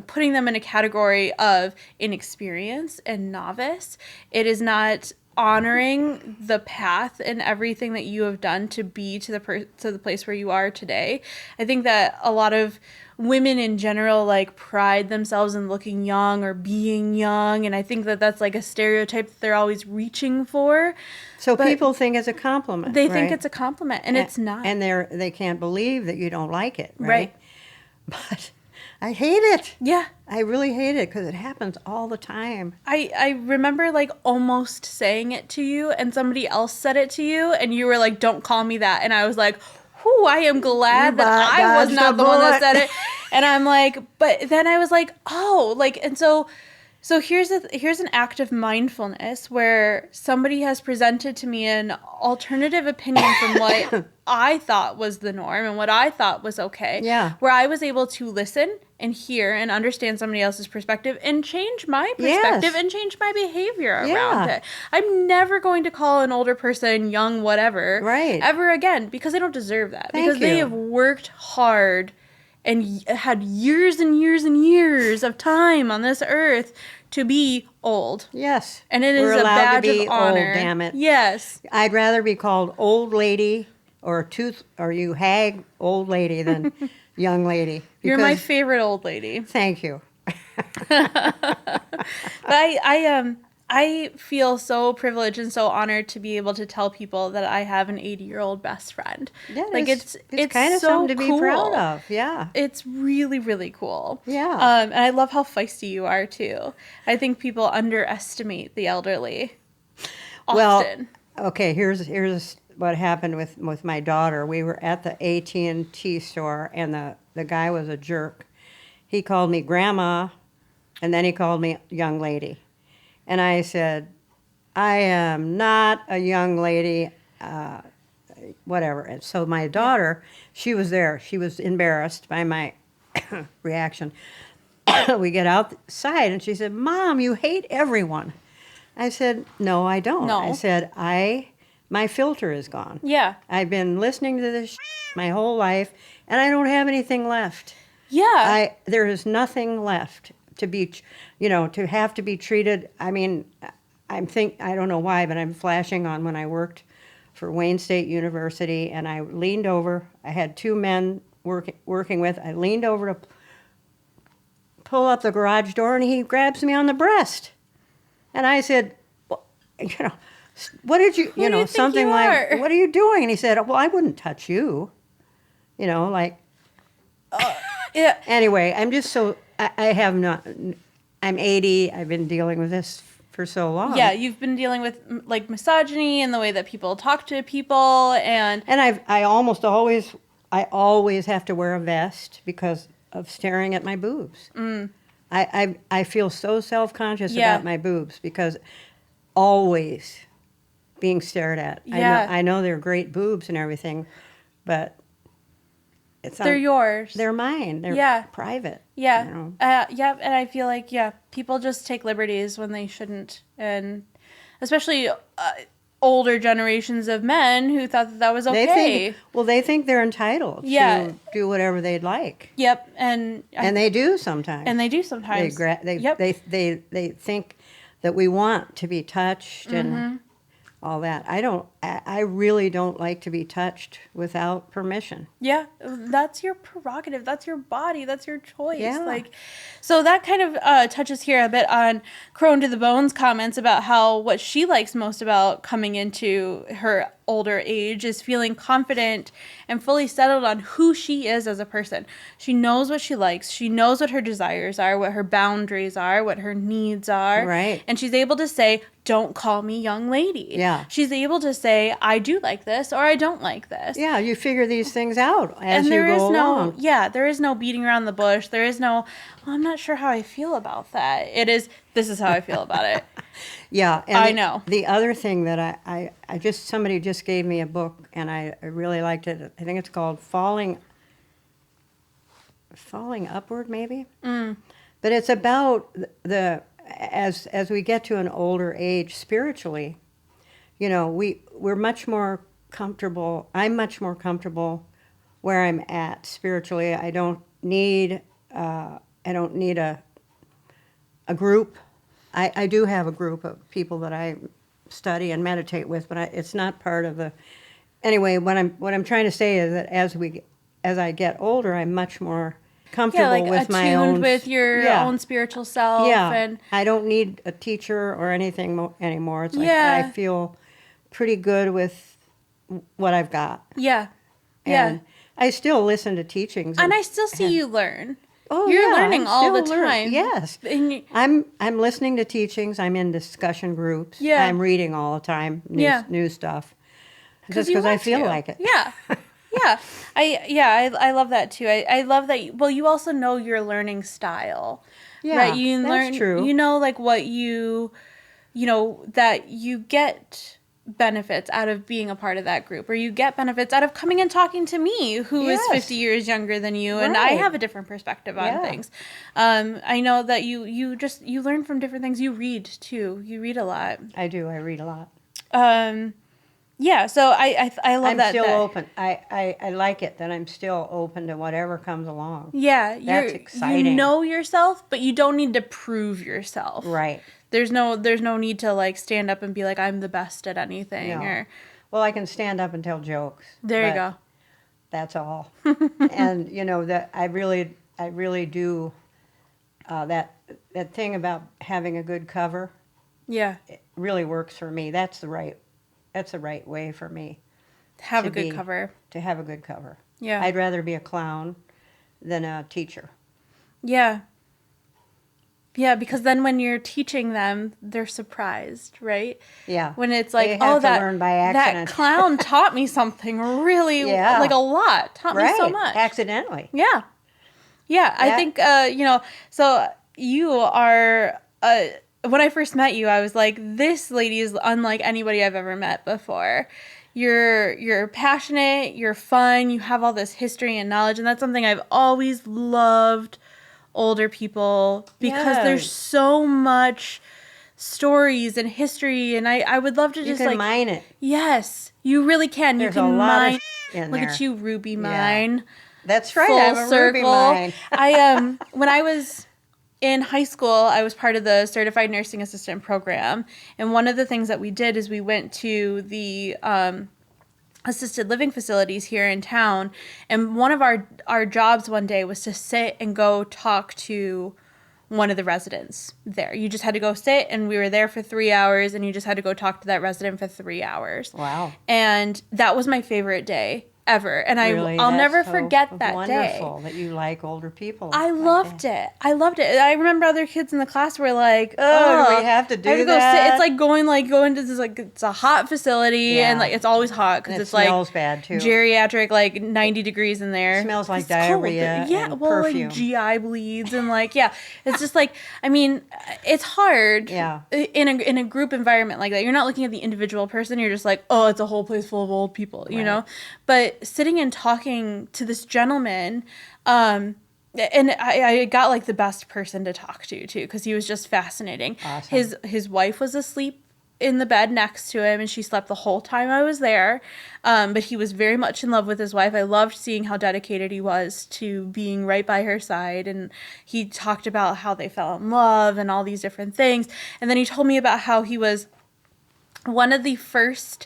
S1: putting them in a category of inexperienced and novice. It is not honoring the path and everything that you have done to be to the place where you are today. I think that a lot of women in general like pride themselves in looking young or being young, and I think that that's like a stereotype that they're always reaching for.
S3: So
S1: But
S3: people think it's a compliment.
S1: They think
S3: right?
S1: it's a compliment, and it's not.
S3: And they can't believe that you don't like it, right?
S1: Right.
S3: But I hate it.
S1: Yeah.
S3: I really hate it because it happens all the time.
S1: I remember like almost saying it to you, and somebody else said it to you, and you were like, "Don't call me that," and I was like, "Whew, I am glad that I was
S3: dodged
S1: not
S3: a
S1: the one that
S3: bullet.
S1: said it." And I'm like, but then I was like, oh, like, and so here's an act of mindfulness where somebody has presented to me an alternative opinion from what I thought was the norm and what I thought was okay.
S3: Yeah.
S1: Where I was able to listen and hear and understand somebody else's perspective and change my perspective
S3: Yes.
S1: and change my behavior around
S3: Yeah.
S1: it. I'm never going to call an older person young whatever
S3: Right.
S1: ever again, because they don't deserve that.
S3: Thank
S1: Because they
S3: you.
S1: have worked hard and had years and years and years of time on this earth to be old.
S3: Yes.
S1: And it is
S3: We're
S1: a
S3: allowed
S1: badge
S3: to be
S1: of honor.
S3: old, damn it.
S1: Yes.
S3: I'd rather be called old lady or you hag old lady than young lady.
S1: You're my
S3: because-
S1: favorite old lady.
S3: Thank you.
S1: But I feel so privileged and so honored to be able to tell people that I have an 80-year-old best friend.
S3: Yeah,
S1: like it's
S3: kind of
S1: so
S3: something to be
S1: cool.
S3: proud of. Yeah.
S1: It's really, really cool.
S3: Yeah.
S1: And I love how feisty you are too. I think people underestimate the elderly often.
S3: Well, okay, here's what happened with my daughter. We were at the AT&T store, and the guy was a jerk. He called me grandma, and then he called me young lady. And I said, I am not a young lady, whatever. And so my daughter, she was there. She was embarrassed by my reaction. We get outside, and she said, Mom, you hate everyone. I said, no, I don't.
S1: No.
S3: I said, my filter is gone.
S1: Yeah.
S3: I've been listening to this my whole life, and I don't have anything left.
S1: Yeah.
S3: There is nothing left to be, to have to be treated. I mean, I don't know why, but I'm flashing on when I worked for Wayne State University, and I leaned over. I had two men working with. I leaned over to pull up the garage door, and he grabs me on the breast. And I said, well, what did you,
S1: Who do you think
S3: something
S1: you
S3: like,
S1: are?
S3: what are you doing? And he said, well, I wouldn't touch you.
S1: Yeah.
S3: Anyway, I'm just so, I have not, I'm 80. I've been dealing with this for so long.
S1: Yeah, you've been dealing with like misogyny and the way that people talk to people, and
S3: I always have to wear a vest because of staring at my boobs. I feel so self-conscious
S1: Yeah.
S3: about my boobs because always being stared at.
S1: Yeah.
S3: I know they're great boobs and everything, but
S1: they're yours.
S3: They're mine. They're private.
S1: Yeah.
S3: You know?
S1: Yeah, and I feel like, people just take liberties when they shouldn't. And especially older generations of men who thought that was okay.
S3: They think they're entitled to do whatever they'd like.
S1: Yep, and
S3: they do sometimes.
S1: And they do sometimes.
S3: They think that we want to be touched
S1: Mm-hmm.
S3: and all that. I really don't like to be touched without permission.
S1: Yeah, that's your prerogative. That's your body. That's your choice.
S3: Yeah.
S1: So that kind of touches here a bit on Crone to the Bones comments about how what she likes most about coming into her older age is feeling confident and fully settled on who she is as a person. She knows what she likes. She knows what her desires are, what her boundaries are, what her needs are.
S3: Right.
S1: And she's able to say, don't call me young lady.
S3: Yeah.
S1: She's able to say, I do like this or I don't like this.
S3: Yeah, you figure these things out as
S1: And
S3: you
S1: there
S3: go
S1: is
S3: along.
S1: there is no beating around the bush. There is no, well, I'm not sure how I feel about that. This is how I feel about it.
S3: Yeah, and
S1: I know.
S3: The other thing that somebody just gave me a book, and I really liked it. I think it's called Falling Upward, maybe. But it's about as we get to an older age spiritually, we're much more comfortable. I'm much more comfortable where I'm at spiritually. I don't need a group. I do have a group of people that I study and meditate with, but it's not part of the. Anyway, what I'm trying to say is that as I get older, I'm much more comfortable with my own.
S1: Attuned with your own spiritual self.
S3: Yeah,
S1: And
S3: I don't need a teacher or anything anymore. It's like
S1: Yeah.
S3: I feel pretty good with what I've got.
S1: yeah.
S3: And I still listen to teachings.
S1: And I still see you learn.
S3: Oh,
S1: You're
S3: yeah,
S1: learning
S3: I'm
S1: all the
S3: still learning.
S1: time.
S3: Yes.
S1: And
S3: I'm listening to teachings. I'm in discussion groups.
S1: Yeah.
S3: I'm reading all the time new stuff. Just
S1: you
S3: because I
S1: want
S3: feel
S1: to.
S3: like it.
S1: Yeah. Yeah. I love that too. I love that. Well, you also know your learning style.
S3: Yeah,
S1: right? You
S3: that's
S1: learn,
S3: true.
S1: You know, like what that you get benefits out of being a part of that group, or you get benefits out of coming and talking to me, who is
S3: Yes.
S1: 50 years younger than you, and I
S3: Right.
S1: have a different perspective on
S3: Yeah.
S1: things. I know that you learn from different things. You read too. You read a lot.
S3: I do. I read a lot.
S1: Yeah. So I love
S3: I'm
S1: that.
S3: still
S1: that-
S3: open. I like it that I'm still open to whatever comes along.
S1: Yeah,
S3: That's
S1: you
S3: exciting.
S1: know yourself, but you don't need to prove yourself.
S3: Right.
S1: There's no need to like stand up and be like, I'm the best at anything.
S3: No.
S1: Or
S3: Well, I can stand up and tell jokes.
S1: there you
S3: but
S1: go.
S3: That's all. And that I really do that thing about having a good cover.
S1: Yeah,
S3: It really works for me. That's the right way for me
S1: have
S3: to
S1: a good
S3: be-
S1: cover.
S3: to have a good cover.
S1: Yeah,
S3: I'd rather be a clown than a teacher.
S1: yeah. Yeah, because then when you're teaching them, they're surprised, right?
S3: Yeah.
S1: When it's
S3: They
S1: like,
S3: have
S1: oh,
S3: to
S1: that
S3: learn by
S1: that
S3: accident.
S1: clown taught me something really,
S3: Yeah.
S1: like a lot, taught me so
S3: Right.
S1: much.
S3: Accidentally.
S1: Yeah. Yeah, I
S3: Yeah.
S1: think, so you are, when I first met you, I was like, this lady is unlike anybody I've ever met before. You're passionate, you're fun, you have all this history and knowledge, and that's something I've always loved older people because there's
S3: Yes.
S1: so much stories and history, and I would love to
S3: You
S1: just
S3: can
S1: like,
S3: mine it.
S1: yes, you really can.
S3: There's
S1: you
S3: a
S1: can
S3: lot of
S1: mine.
S3: in
S1: Look
S3: there.
S1: at you, Ruby
S3: Yeah.
S1: Mine.
S3: That's right.
S1: Full
S3: I'm a
S1: circle.
S3: Ruby mine.
S1: When I was in high school, I was part of the certified nursing assistant program, and one of the things that we did is we went to the assisted living facilities here in town, and one of our jobs one day was to sit and go talk to one of the residents there. You just had to go sit, and we were there for 3 hours, and you just had to go talk to that resident for 3 hours.
S3: Wow.
S1: And that was my favorite day ever, and
S3: Really,
S1: I'll
S3: that's
S1: never
S3: so
S1: forget that day.
S3: wonderful that you like older people.
S1: I
S3: like
S1: loved
S3: that.
S1: it. I loved it. I remember other kids in the class were like,
S3: Oh, do
S1: "Oh,
S3: we have to
S1: I
S3: do
S1: have to go sit."
S3: that?
S1: It's like going to this, like, it's a hot facility, and
S3: Yeah.
S1: like it's always hot because
S3: And it
S1: it's like
S3: smells bad, too.
S1: geriatric, like 90 degrees in there.
S3: It smells like
S1: It's cold.
S3: diarrhea
S1: Yeah,
S3: and
S1: well,
S3: perfume.
S1: like GI bleeds and like it's just like, I mean, it's hard.
S3: Yeah.
S1: In a group environment like that, you're not looking at the individual person. You're just like, oh, it's a whole place full of old people, you know. But sitting and talking to this gentleman, and I got like the best person to talk to too, because he was just fascinating.
S3: Awesome.
S1: His wife was asleep in the bed next to him, and she slept the whole time I was there. But he was very much in love with his wife. I loved seeing how dedicated he was to being right by her side. And he talked about how they fell in love and all these different things. And then he told me about how he was one of the first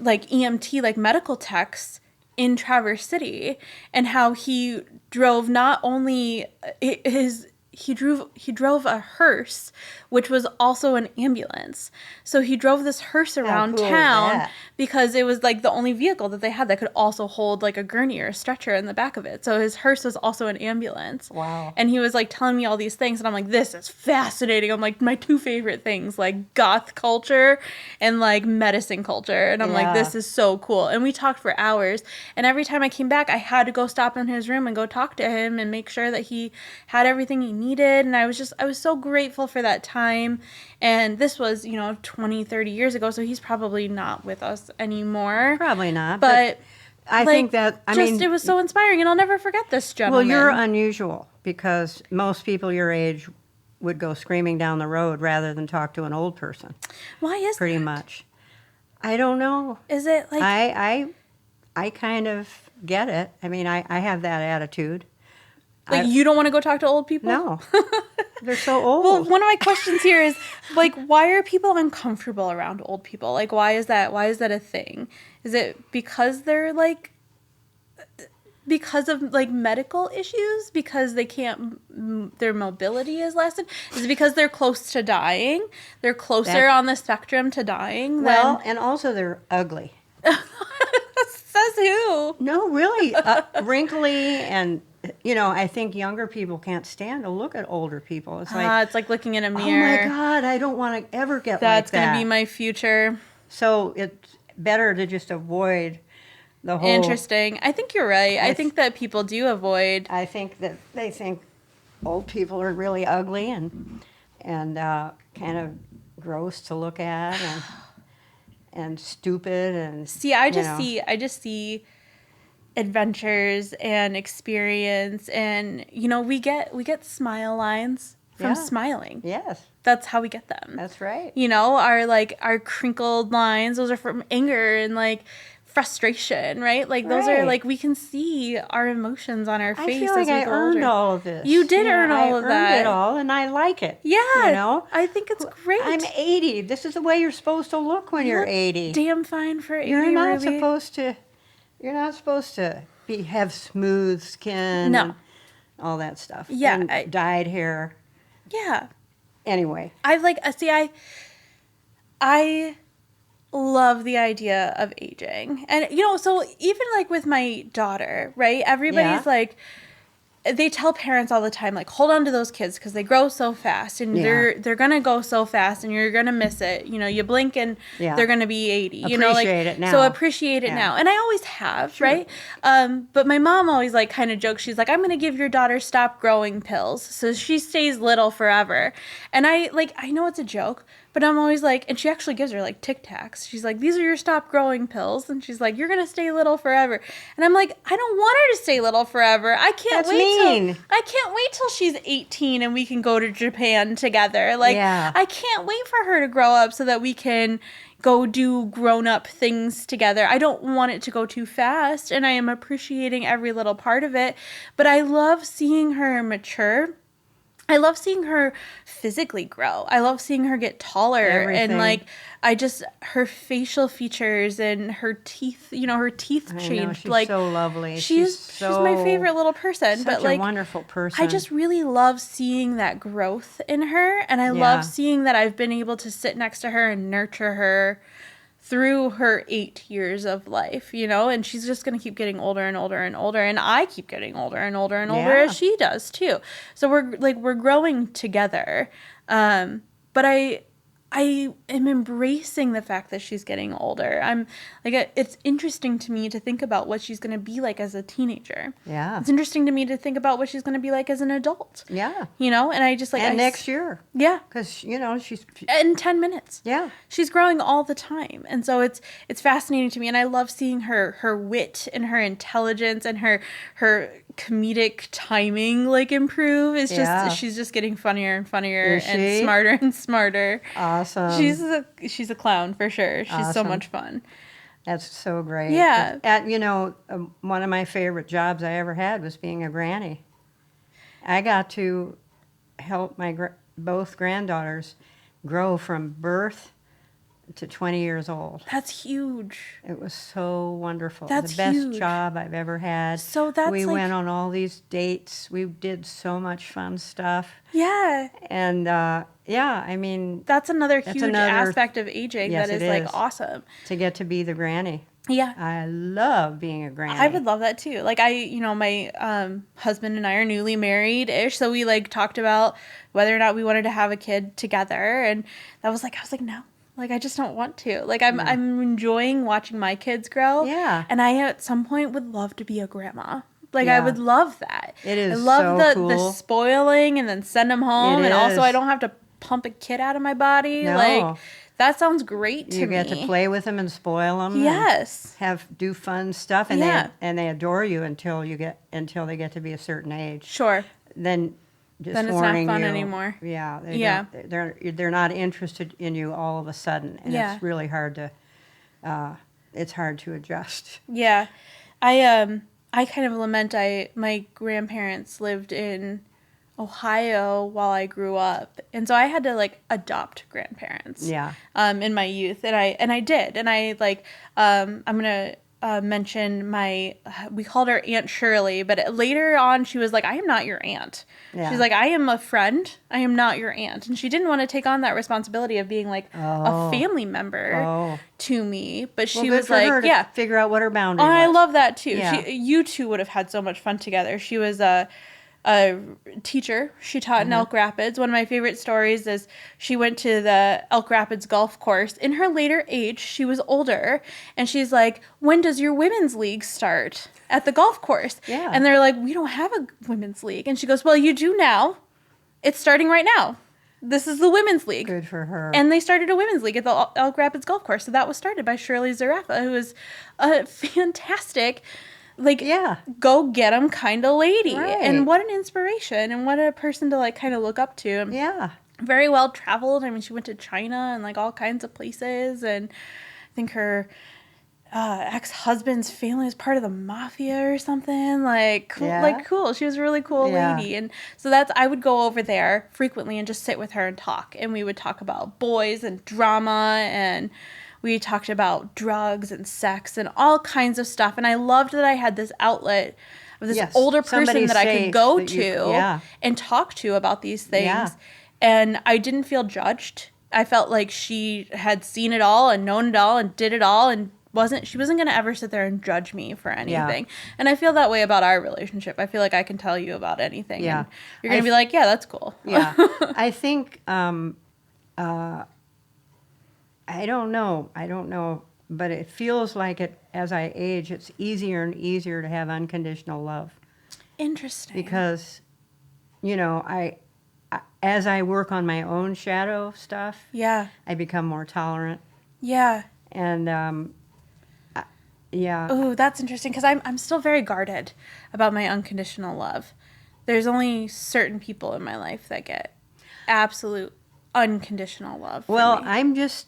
S1: like EMT, like medical techs in Traverse City, and how he drove not only he drove a hearse, which was also an ambulance. So he drove this hearse around
S3: cool is
S1: town
S3: that?
S1: because it was like the only vehicle that they had that could also hold like a gurney or a stretcher in the back of it. So his hearse was also an ambulance.
S3: Wow.
S1: And he was like telling me all these things, and I'm like, this is fascinating. I'm like, my two favorite things, like goth culture and like medicine culture. And I'm like,
S3: Yeah.
S1: this is so cool. And we talked for hours. And every time I came back, I had to go stop in his room and go talk to him and make sure that he had everything he needed. And I was so grateful for that time. And this was, 20, 30 years ago. So he's probably not with us anymore.
S3: Probably not.
S1: But
S3: I
S1: like,
S3: think that,
S1: it was so inspiring, and I'll never forget this
S3: well,
S1: gentleman.
S3: you're unusual because most people your age would go screaming down the road rather than talk to an old person,
S1: Why is
S3: pretty
S1: that?
S3: much. I don't know.
S1: Is it like
S3: I kind of get it. I mean, I have that attitude.
S1: you don't want to go talk to old people?
S3: No. They're so old.
S1: Well, one of my questions here is like, why are people uncomfortable around old people? Like, why is that a thing? Is it because they're like, because of like medical issues? Because they can't, their mobility is lessened? Is it because they're close to dying? They're closer on the spectrum to dying?
S3: Well, and also they're ugly.
S1: Says who?
S3: No, really. Wrinkly and, I think younger people can't stand to look at older people. It's like,
S1: It's like looking in a
S3: oh
S1: mirror.
S3: my God, I don't want to ever get
S1: That's
S3: like that.
S1: going to be my future.
S3: So it's better to just avoid the whole.
S1: Interesting. I think you're right. I think that people do avoid.
S3: I think that they think old people are really ugly and kind of gross to look at and stupid and.
S1: See, I just see adventures and experience, and we get smile lines from
S3: Yeah.
S1: smiling.
S3: Yes,
S1: That's how we get them.
S3: that's right.
S1: Our crinkled lines, those are from anger and like frustration, right? Like those are
S3: Right.
S1: like, we can see our emotions on our
S3: I
S1: face
S3: feel like
S1: as we
S3: I
S1: go
S3: earned
S1: older.
S3: all of this.
S1: You did earn all of
S3: I
S1: that.
S3: earned it all, and I like it.
S1: Yeah, I think it's great.
S3: I'm 80. This is the way you're supposed to look when you're
S1: look
S3: 80.
S1: Damn fine for 80.
S3: You're not
S1: Ruby.
S3: supposed to. You're not supposed to have smooth skin.
S1: No.
S3: And all that stuff.
S1: Yeah,
S3: and dyed hair.
S1: Yeah.
S3: Anyway.
S1: I love the idea of aging. And, so even like with my daughter, right? Everybody's
S3: Yeah.
S1: like, they tell parents all the time, like, hold on to those kids because they grow so fast, and they're gonna go so fast, and you're gonna miss it. You know, you blink and they're gonna be 80. You know, like,
S3: Appreciate it now.
S1: so appreciate it now. And I always have, right? But my mom always like kind of jokes. She's like, I'm gonna give your daughter stop growing pills so she stays little forever. And I know it's a joke, but I'm always like, and she actually gives her like Tic Tacs. She's like, these are your stop growing pills. And she's like, you're going to stay little forever. And I'm like, I don't want her to stay little forever. I can't wait till she's 18 and we can go to Japan together. Like, I can't wait for her to grow up so that we can go do grown-up things together. I don't want it to go too fast, and I am appreciating every little part of it. But I love seeing her mature. I love seeing her physically grow. I love seeing her get taller.
S3: Everything.
S1: And like, her facial features and her teeth, you know, her teeth changed.
S3: She's
S1: like,
S3: so lovely.
S1: She's my favorite little person.
S3: Such
S1: but like,
S3: a wonderful person.
S1: I just really love seeing that growth in her. And I love seeing that I've been able to sit next to her and nurture her through her 8 years of life, you know, and she's just going to keep getting older and older and older. And I keep getting older and older and older as she does too. So we're growing together. But I am embracing the fact that she's getting older. I'm like, it's interesting to me to think about what she's going to be like as a teenager.
S3: Yeah.
S1: It's interesting to me to think about what she's going to be like as an adult.
S3: Yeah.
S1: You know, and I just like...
S3: And next year.
S1: Yeah.
S3: Because, you know, she's...
S1: In 10 minutes.
S3: Yeah.
S1: She's growing all the time. And so it's fascinating to me. And I love seeing her wit and her intelligence and her comedic timing like improve. It's just she's just getting funnier and funnier and smarter and smarter.
S3: Awesome.
S1: She's a clown for sure. She's so much fun.
S3: That's so great.
S1: Yeah.
S3: You know, one of my favorite jobs I ever had was being a granny. I got to help my both granddaughters grow from birth to 20 years old.
S1: That's huge.
S3: It was so wonderful.
S1: That's
S3: the best
S1: huge.
S3: job I've ever had.
S1: So that's
S3: we went on all these dates. We did so much fun stuff.
S1: Yeah.
S3: And I mean,
S1: that's another huge aspect of aging that is like awesome.
S3: To get to be the granny.
S1: Yeah.
S3: I love being a granny.
S1: I would love that too. Like my husband and I are newly married-ish, so we like talked about whether or not we wanted to have a kid together, and I was like, no. Like, I just don't want to. Like, I'm enjoying watching my kids grow.
S3: Yeah.
S1: And I, at some point, would love to be a grandma. Like, I would love that.
S3: It is
S1: I love
S3: cool.
S1: the spoiling and then send them home. And also, I don't have to pump a kid out of my body.
S3: No.
S1: Like, that sounds great to me.
S3: You get to play with them and spoil them.
S1: Yes.
S3: And do fun stuff. And they adore you until they get to be a certain age.
S1: Sure.
S3: Then it's not
S1: fun anymore.
S3: Yeah. They're not interested in you all of a sudden, and it's really hard to adjust.
S1: Yeah, I kind of lament. My grandparents lived in Ohio while I grew up, and so I had to like adopt grandparents.
S3: Yeah.
S1: In my youth, and I did, and I like I'm gonna. Mention we called her Aunt Shirley, but later on she was like, I am not your aunt. Yeah. She's like, I am a friend. I am not your aunt. And she didn't want to take on that responsibility of being like a family member to me. But she was like,
S3: her to figure out what her boundary was.
S1: I love that too.
S3: Yeah.
S1: You two would have had so much fun together. She was a teacher. She taught in Elk Rapids. One of my favorite stories is she went to the Elk Rapids golf course. In her later age, she was older, and she's like, when does your women's league start at the golf course?
S3: Yeah.
S1: And they're like, we don't have a women's league. And she goes, well, you do now. It's starting right now. This is the women's league.
S3: Good for her.
S1: And they started a women's league at the Elk Rapids golf course. So that was started by Shirley Zarafa, who is a fantastic go get 'em kind of lady. Right. And what an inspiration, and what a person to like kind of look up to.
S3: Yeah.
S1: Very well traveled. I mean, she went to China and like all kinds of places, and I think her ex-husband's family is part of the mafia or something. Like cool. She was a really cool lady. And so I would go over there frequently and just sit with her and talk, and we would talk about boys and drama, and we talked about drugs and sex and all kinds of stuff. And I loved that I had this outlet of this older person that I could go to and talk to about these things. Yeah. And I didn't feel judged. I felt like she had seen it all and known it all and did it all and wasn't going to ever sit there and judge me for anything. And I feel that way about our relationship. I feel like I can tell you about anything.
S3: Yeah.
S1: And you're going to be like, yeah, that's cool.
S3: Yeah. I think, I don't know, but it feels like as I age, it's easier and easier to have unconditional love.
S1: Interesting.
S3: Because, as I work on my own shadow stuff, I become more tolerant.
S1: Yeah.
S3: And, yeah.
S1: Oh, that's interesting, because I'm still very guarded about my unconditional love. There's only certain people in my life that get absolute unconditional love from
S3: Well,
S1: me.
S3: I'm just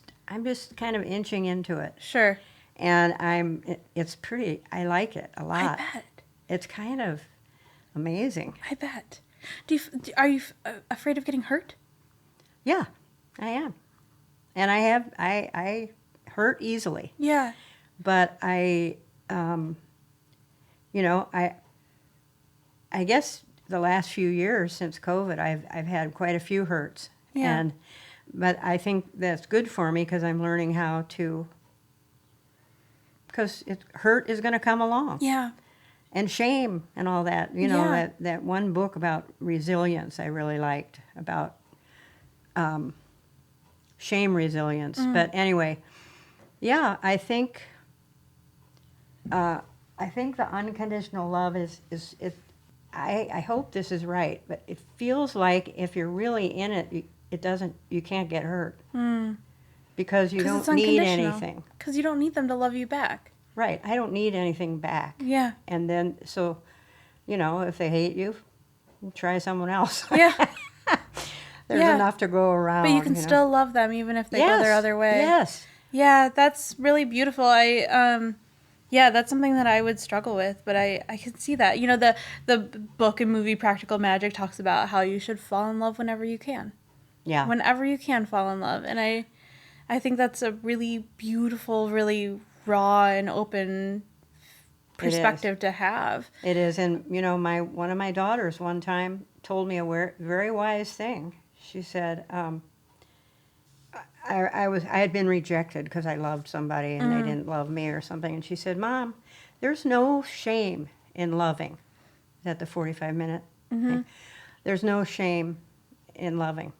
S3: kind of inching into it.
S1: Sure.
S3: And it's pretty, I like it a lot.
S1: I bet.
S3: It's kind of amazing.
S1: I bet. Are you afraid of getting hurt?
S3: Yeah, I am. And I hurt easily.
S1: Yeah.
S3: But I guess the last few years since COVID, I've had quite a few hurts.
S1: Yeah.
S3: But I think that's good for me because I'm learning how to, because hurt is going to come along.
S1: Yeah.
S3: And shame and all that. That one book about resilience I really liked, about shame resilience. But anyway, yeah, I think the unconditional love is I hope this is right, but it feels like if you're really in it, you can't get hurt. Because you don't need anything.
S1: Because you don't need them to love you back.
S3: Right. I don't need anything back.
S1: Yeah.
S3: And then, so, if they hate you, try someone else.
S1: Yeah.
S3: There's enough to go around.
S1: But you can still love them even if they go their other way.
S3: Yes.
S1: Yeah, that's really beautiful. That's something that I would struggle with, but I can see that. The book and movie Practical Magic talks about how you should fall in love whenever you can.
S3: Yeah.
S1: Whenever you can fall in love. And I think that's a really beautiful, really raw and open perspective to have.
S3: It is. And, one of my daughters one time told me a very wise thing. She said, I had been rejected because I loved somebody and they didn't love me or something. And she said, Mom, there's no shame in loving. Is that the 45-minute thing? There's no shame in loving.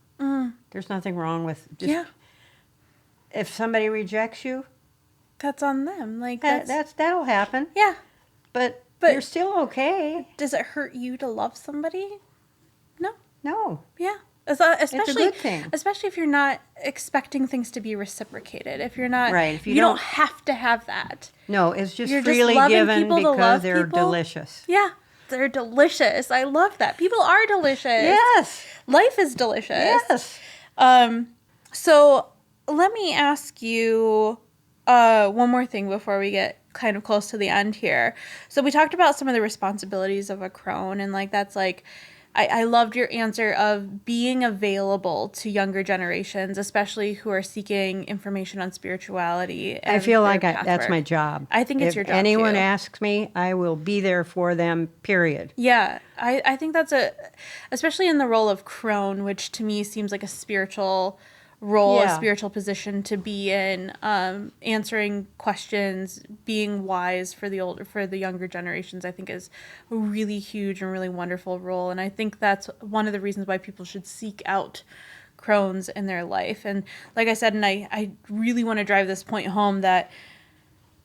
S3: There's nothing wrong with just... If somebody rejects you...
S1: That's on them. Like
S3: that'll happen.
S1: Yeah.
S3: But you're still okay.
S1: Does it hurt you to love somebody? No.
S3: No.
S1: Yeah. Especially,
S3: it's a good thing.
S1: Especially if you're not expecting things to be reciprocated. If you're not...
S3: Right. If
S1: you don't have to have that.
S3: No, it's just
S1: You're
S3: freely
S1: just
S3: given
S1: people
S3: because they're
S1: people.
S3: delicious.
S1: Yeah. They're delicious. I love that. People are delicious.
S3: Yes.
S1: Life is delicious.
S3: Yes.
S1: So let me ask you one more thing before we get kind of close to the end here. So we talked about some of the responsibilities of a crone, and that's I loved your answer of being available to younger generations, especially who are seeking information on spirituality.
S3: I feel like that's my job.
S1: I think it's your job.
S3: If anyone
S1: too.
S3: Asks me, I will be there for them, period.
S1: Yeah, I think that's especially in the role of crone, which to me seems like a spiritual role, a spiritual position to be in, answering questions, being wise for the younger generations, I think is a really huge and really wonderful role. And I think that's one of the reasons why people should seek out crones in their life. And like I said, and I really want to drive this point home, that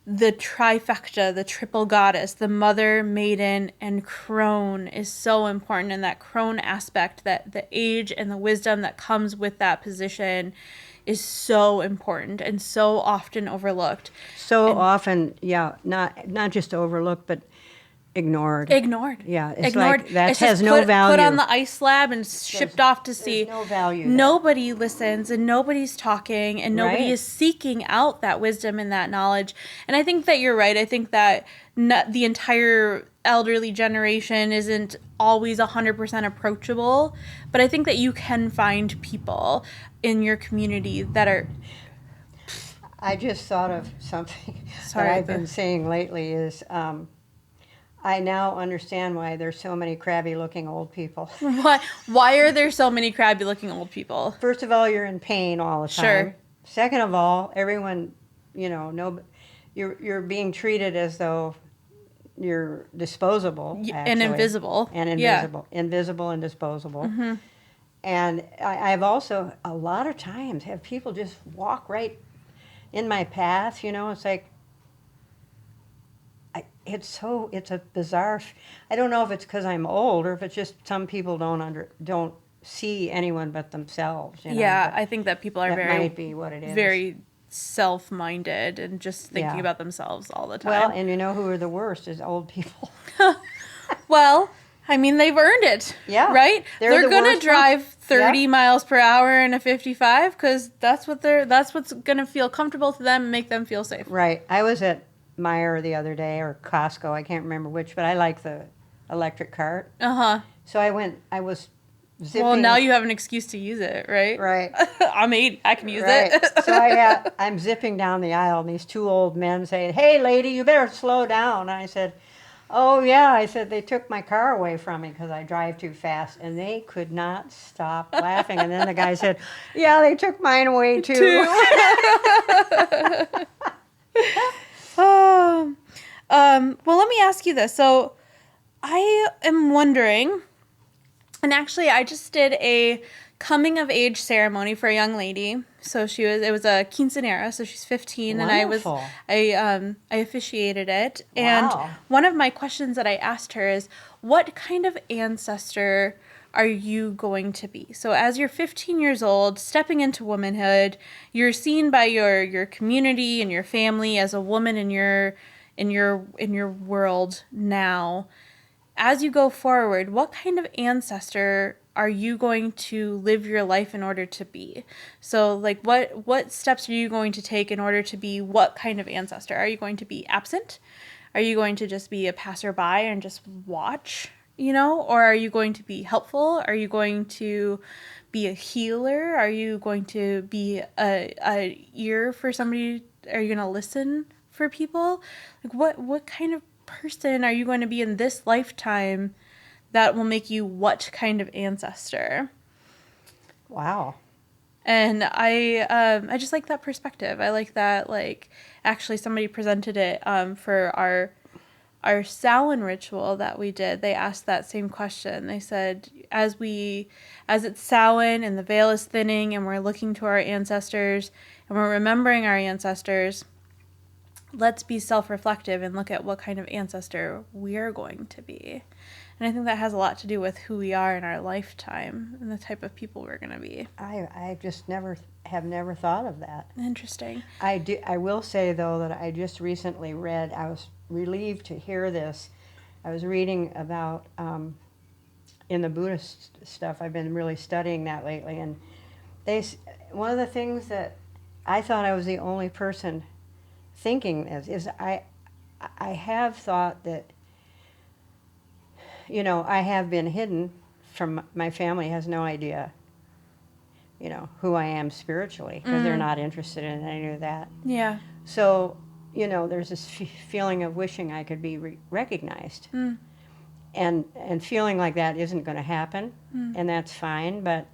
S1: the trifecta, the triple goddess, the mother, maiden, and crone is so important. And that crone aspect, that the age and the wisdom that comes with that position is so important and so often overlooked.
S3: Often, not just overlooked, but ignored. Yeah, it's
S1: ignored.
S3: Like that
S1: it's
S3: has
S1: just
S3: no value.
S1: Put on the ice slab and shipped off to sea.
S3: There's no value there.
S1: Nobody listens and nobody's talking and nobody
S3: Right.
S1: is seeking out that wisdom and that knowledge. And I think that you're right. I think that the entire elderly generation isn't always 100% approachable, but I think that you can find people in your community that are...
S3: I just thought of something
S1: Sorry,
S3: that I've been saying lately is... I now understand why there's so many crabby-looking old people.
S1: Why are there so many crabby-looking old people?
S3: First of all, you're in pain all the time.
S1: Sure.
S3: Second of all, everyone, you're being treated as though you're disposable, actually.
S1: And invisible.
S3: And invisible. Yeah. Invisible and disposable. Mm-hmm. And I've also, a lot of times, have people just walk right in my path, it's like, it's a bizarre, I don't know if it's because I'm old or if it's just some people don't see anyone but themselves.
S1: Yeah, I think that people are
S3: that might be what it is.
S1: Very self-minded and just thinking about themselves all the time.
S3: Well, and who are the worst is old people.
S1: Well, I mean, they've earned it. Yeah. Right? They're going to drive 30 miles per hour in a 55 because that's what's going to feel comfortable to them and make them feel safe.
S3: Right. I was at Meijer the other day, or Costco, I can't remember which, but I like the electric cart. Uh-huh. So I was zipping.
S1: Well, now you have an excuse to use it, right?
S3: Right.
S1: I'm 8, I can use it.
S3: So I'm zipping down the aisle, and these 2 old men say, "Hey, lady, you better slow down." And I said, "Oh, yeah." I said, "They took my car away from me because I drive too fast." And they could not stop laughing. And then the guy said, "Yeah, they took mine away, too."
S1: Well, let me ask you this. So I am wondering, and actually I just did a coming of age ceremony for a young lady. So it was a quinceanera, so she's 15.
S3: Wonderful.
S1: And I officiated it. Wow. And one of my questions that I asked her is, what kind of ancestor are you going to be? So as you're 15 years old, stepping into womanhood, you're seen by your community and your family as a woman in your world now. As you go forward, what kind of ancestor are you going to live your life in order to be? So like what steps are you going to take in order to be what kind of ancestor? Are you going to be absent? Are you going to just be a passerby and just watch? Or are you going to be helpful? Are you going to be a healer? Are you going to be a ear for somebody? Are you going to listen for people? Like what kind of person are you going to be in this lifetime that will make you what kind of ancestor?
S3: Wow.
S1: And I just like that perspective. I like that, actually somebody presented it for our Samhain ritual that we did. They asked that same question. They said, as it's Samhain and the veil is thinning and we're looking to our ancestors and we're remembering our ancestors, let's be self-reflective and look at what kind of ancestor we're going to be. And I think that has a lot to do with who we are in our lifetime and the type of people we're going to be.
S3: I just never thought of that.
S1: Interesting.
S3: I will say, though, that I just recently read, I was relieved to hear this. I was reading about, in the Buddhist stuff, I've been really studying that lately, and one of the things that I thought I was the only person thinking this is I have thought that, I have been hidden from my family, has no idea, who I am spiritually, because they're not interested in any of that.
S1: Yeah.
S3: So, there's this feeling of wishing I could be recognized. And feeling like that isn't going to happen, and that's fine. But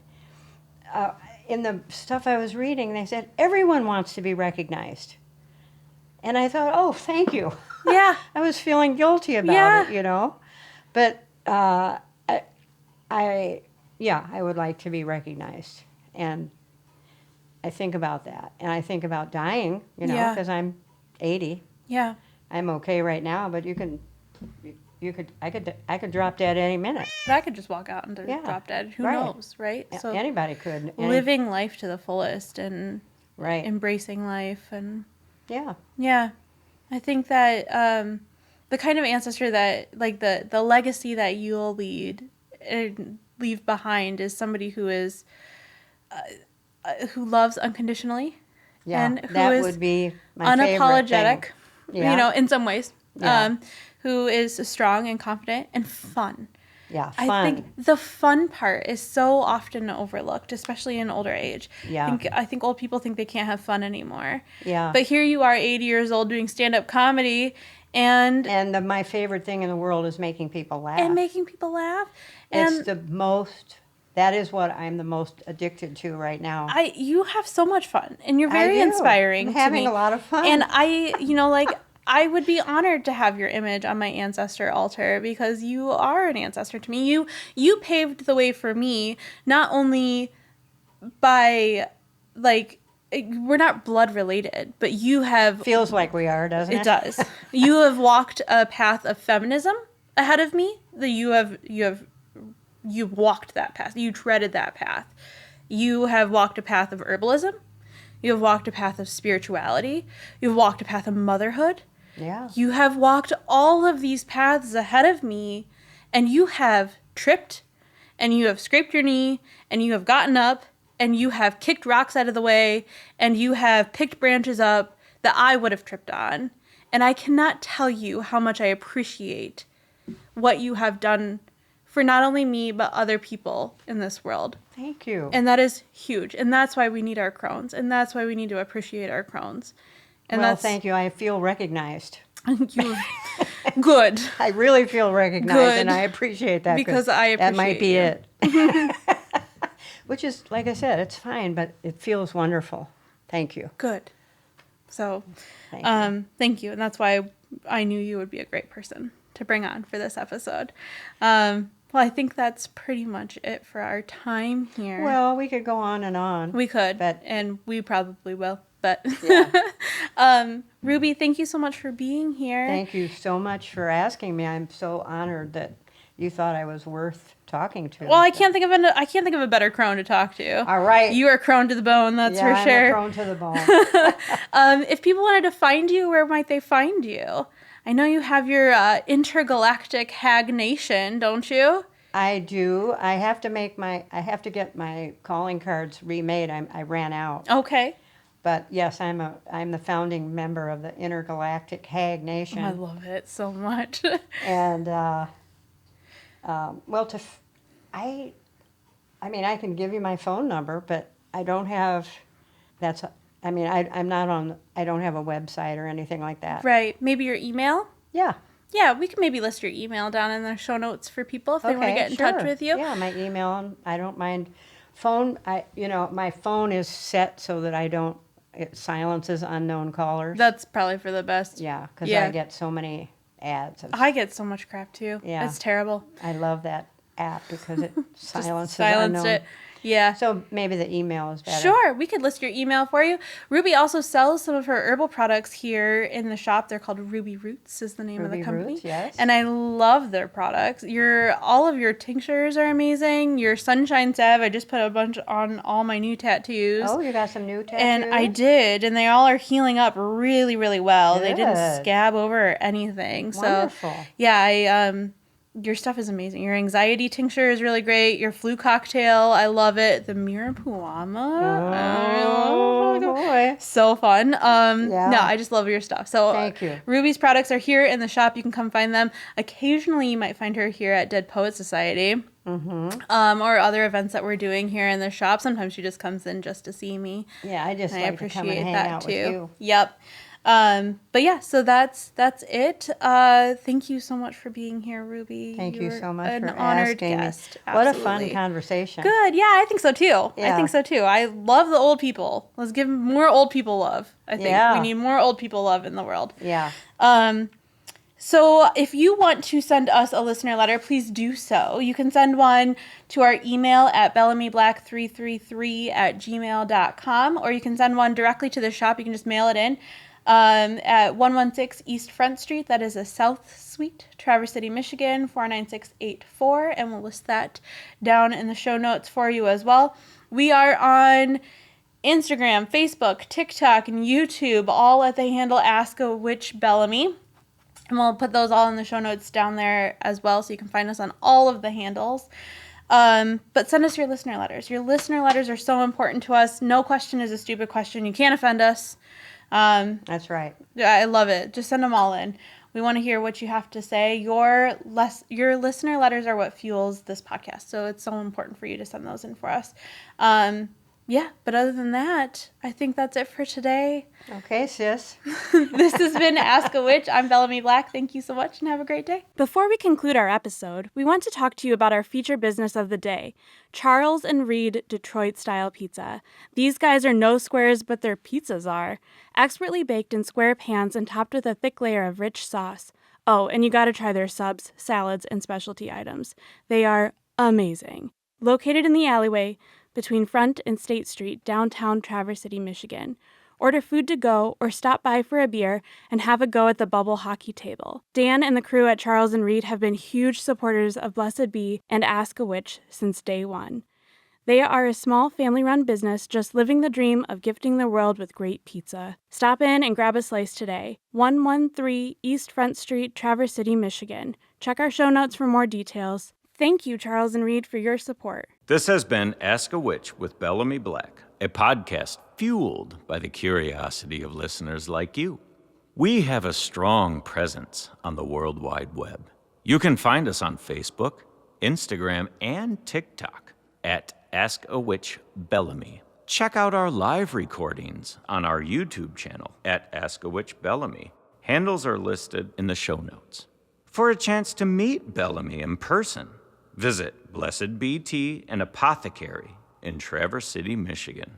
S3: in the stuff I was reading, they said everyone wants to be recognized. And I thought, oh, thank you.
S1: Yeah.
S3: I was feeling guilty about it, But I would like to be recognized. And I think about that. And I think about dying, because I'm 80.
S1: Yeah.
S3: I'm okay right now, but I could drop dead any minute.
S1: I could just walk out and drop dead. Who knows, right?
S3: So anybody could.
S1: Living life to the fullest and embracing life and yeah. I think that the kind of ancestor that the legacy that you'll leave behind is somebody who is who loves unconditionally.
S3: Yeah,
S1: and who
S3: that
S1: is
S3: would be my
S1: unapologetic.
S3: Yeah.
S1: In some ways. Yeah. Who is strong and confident and fun.
S3: Yeah, fun.
S1: I think the fun part is so often overlooked, especially in older age.
S3: Yeah.
S1: I think old people think they can't have fun anymore.
S3: Yeah.
S1: But here you are, 80 years old, doing stand-up comedy, and
S3: my favorite thing in the world is making people laugh.
S1: And making people laugh.
S3: It's the most That is what I'm the most addicted to right now.
S1: You have so much fun, and you're
S3: I
S1: very
S3: do.
S1: inspiring
S3: I'm
S1: to
S3: having
S1: me.
S3: a lot of fun.
S1: And I would be honored to have your image on my ancestor altar because you are an ancestor to me. You paved the way for me, not only by, like, we're not blood related, but you have.
S3: Feels like we are, doesn't it?
S1: It does. You have walked a path of feminism ahead of me. That you walked that path. You treaded that path. You have walked a path of herbalism. You have walked a path of spirituality. You've walked a path of motherhood.
S3: Yeah.
S1: You have walked all of these paths ahead of me, and you have tripped, and you have scraped your knee, and you have gotten up, and you have kicked rocks out of the way, and you have picked branches up that I would have tripped on. And I cannot tell you how much I appreciate what you have done for not only me, but other people in this world.
S3: Thank you.
S1: And that is huge. And that's why we need our crones. And that's why we need to appreciate our crones. And
S3: well, thank you. I feel recognized.
S1: You, good.
S3: I really feel recognized,
S1: Good.
S3: and I appreciate that.
S1: Because I appreciate
S3: that might be
S1: you.
S3: it. Which is, like I said, it's fine, but it feels wonderful. Thank you.
S1: Good. So,
S3: Thank you.
S1: And that's why I knew you would be a great person to bring on for this episode. Well, I think that's pretty much it for our time here.
S3: Well, we could go on and on.
S1: We could,
S3: but
S1: and we probably will. But
S3: yeah.
S1: Ruby, thank you so much for being here.
S3: Thank you so much for asking me. I'm so honored that you thought I was worth talking to.
S1: Well, I can't think of a better crone to talk to.
S3: All right.
S1: You are crone to the bone, that's for sure.
S3: I'm a crone to the bone.
S1: If people wanted to find you, where might they find you? I know you have your Intergalactic Hag Nation, don't you?
S3: I do. I have to get my calling cards remade. I ran out.
S1: Okay.
S3: But yes, I'm the founding member of the Intergalactic Hag Nation.
S1: I love it so much.
S3: And I can give you my phone number, but I don't have. I don't have a website or anything like that.
S1: Right. Maybe your email?
S3: Yeah.
S1: Yeah, we can maybe list your email down in the show notes for people if they want to get in touch with you.
S3: Yeah, my email. I don't mind. Phone. My phone is set so that it silences unknown callers.
S1: That's probably for the best.
S3: Yeah, because I get so many ads.
S1: I get so much crap too.
S3: Yeah.
S1: It's terrible.
S3: I love that app because it silences
S1: silenced
S3: unknown.
S1: it. Yeah.
S3: So maybe the email is better.
S1: Sure, we could list your email for you. Ruby also sells some of her herbal products here in the shop. They're called Ruby Roots is the name of the company.
S3: Roots, yes.
S1: And I love their products. All of your tinctures are amazing. Your sunshine salve, I just put a bunch on all my new tattoos.
S3: Oh, you got some new tattoos?
S1: And I did, and they all are healing up really, really well.
S3: Good.
S1: They didn't scab over or anything.
S3: Wonderful.
S1: So, yeah, your stuff is amazing. Your anxiety tincture is really great. Your flu cocktail, I love it. The Mirapuama.
S3: Oh, boy.
S1: So fun.
S3: Yeah.
S1: No, I just love your stuff. So
S3: Thank you.
S1: Ruby's products are here in the shop. You can come find them. Occasionally, you might find her here at Dead Poet Society.
S3: Mm-hmm.
S1: Or other events that we're doing here in the shop. Sometimes she just comes in just to see me.
S3: Yeah, I just like to come and hang out with you.
S1: Yep. But yeah, so that's it. Thank you so much for being here, Ruby.
S3: Thank you so much
S1: an
S3: for
S1: honored
S3: asking
S1: guest.
S3: me. What a fun
S1: Absolutely.
S3: conversation.
S1: Good. Yeah, I think so too.
S3: Yeah.
S1: I think so too. I love the old people. Let's give more old people love. I think we need more old people love in the world.
S3: Yeah.
S1: So if you want to send us a listener letter, please do so. You can send one to our email at bellamyblack333@gmail.com, or you can send one directly to the shop. You can just mail it in at 116 East Front Street. That is a South Suite, Traverse City, Michigan, 49684, and we'll list that down in the show notes for you as well. We are on Instagram, Facebook, TikTok, and YouTube, all at the handle Ask a Witch Bellamy. And we'll put those all in the show notes down there as well, so you can find us on all of the handles. But send us your listener letters. Your listener letters are so important to us. No question is a stupid question. You can't offend us.
S3: That's right.
S1: I love it. Just send them all in. We want to hear what you have to say. Your listener letters are what fuels this podcast, so it's so important for you to send those in for us. Yeah, but other than that, I think that's it for today.
S3: Okay, sis.
S1: This has been Ask a Witch. I'm Bellamy Black. Thank you so much and have a great day. Before we conclude our episode, we want to talk to you about our feature business of the day, Charles and Reed Detroit-style pizza. These guys are no squares, but their pizzas are. Expertly baked in square pans and topped with a thick layer of rich sauce. Oh, and you gotta try their subs, salads, and specialty items. They are amazing. Located in the alleyway between Front and State Street, downtown Traverse City, Michigan. Order food to go or stop by for a beer and have a go at the bubble hockey table. Dan and the crew at Charles and Reed have been huge supporters of Blessed Be and Ask a Witch since day one. They are a small family-run business just living the dream of gifting the world with great pizza. Stop in and grab a slice today. 113 East Front Street, Traverse City, Michigan. Check our show notes for more details. Thank you, Charles and Reed, for your support.
S2: This has been Ask a Witch with Bellamy Black, a podcast fueled by the curiosity of listeners like you. We have a strong presence on the World Wide Web. You can find us on Facebook, Instagram, and TikTok at Ask a Witch Bellamy. Check out our live recordings on our YouTube channel at Ask a Witch Bellamy. Handles are listed in the show notes. For a chance to meet Bellamy in person, visit Blessed Be Tea and Apothecary in Traverse City, Michigan.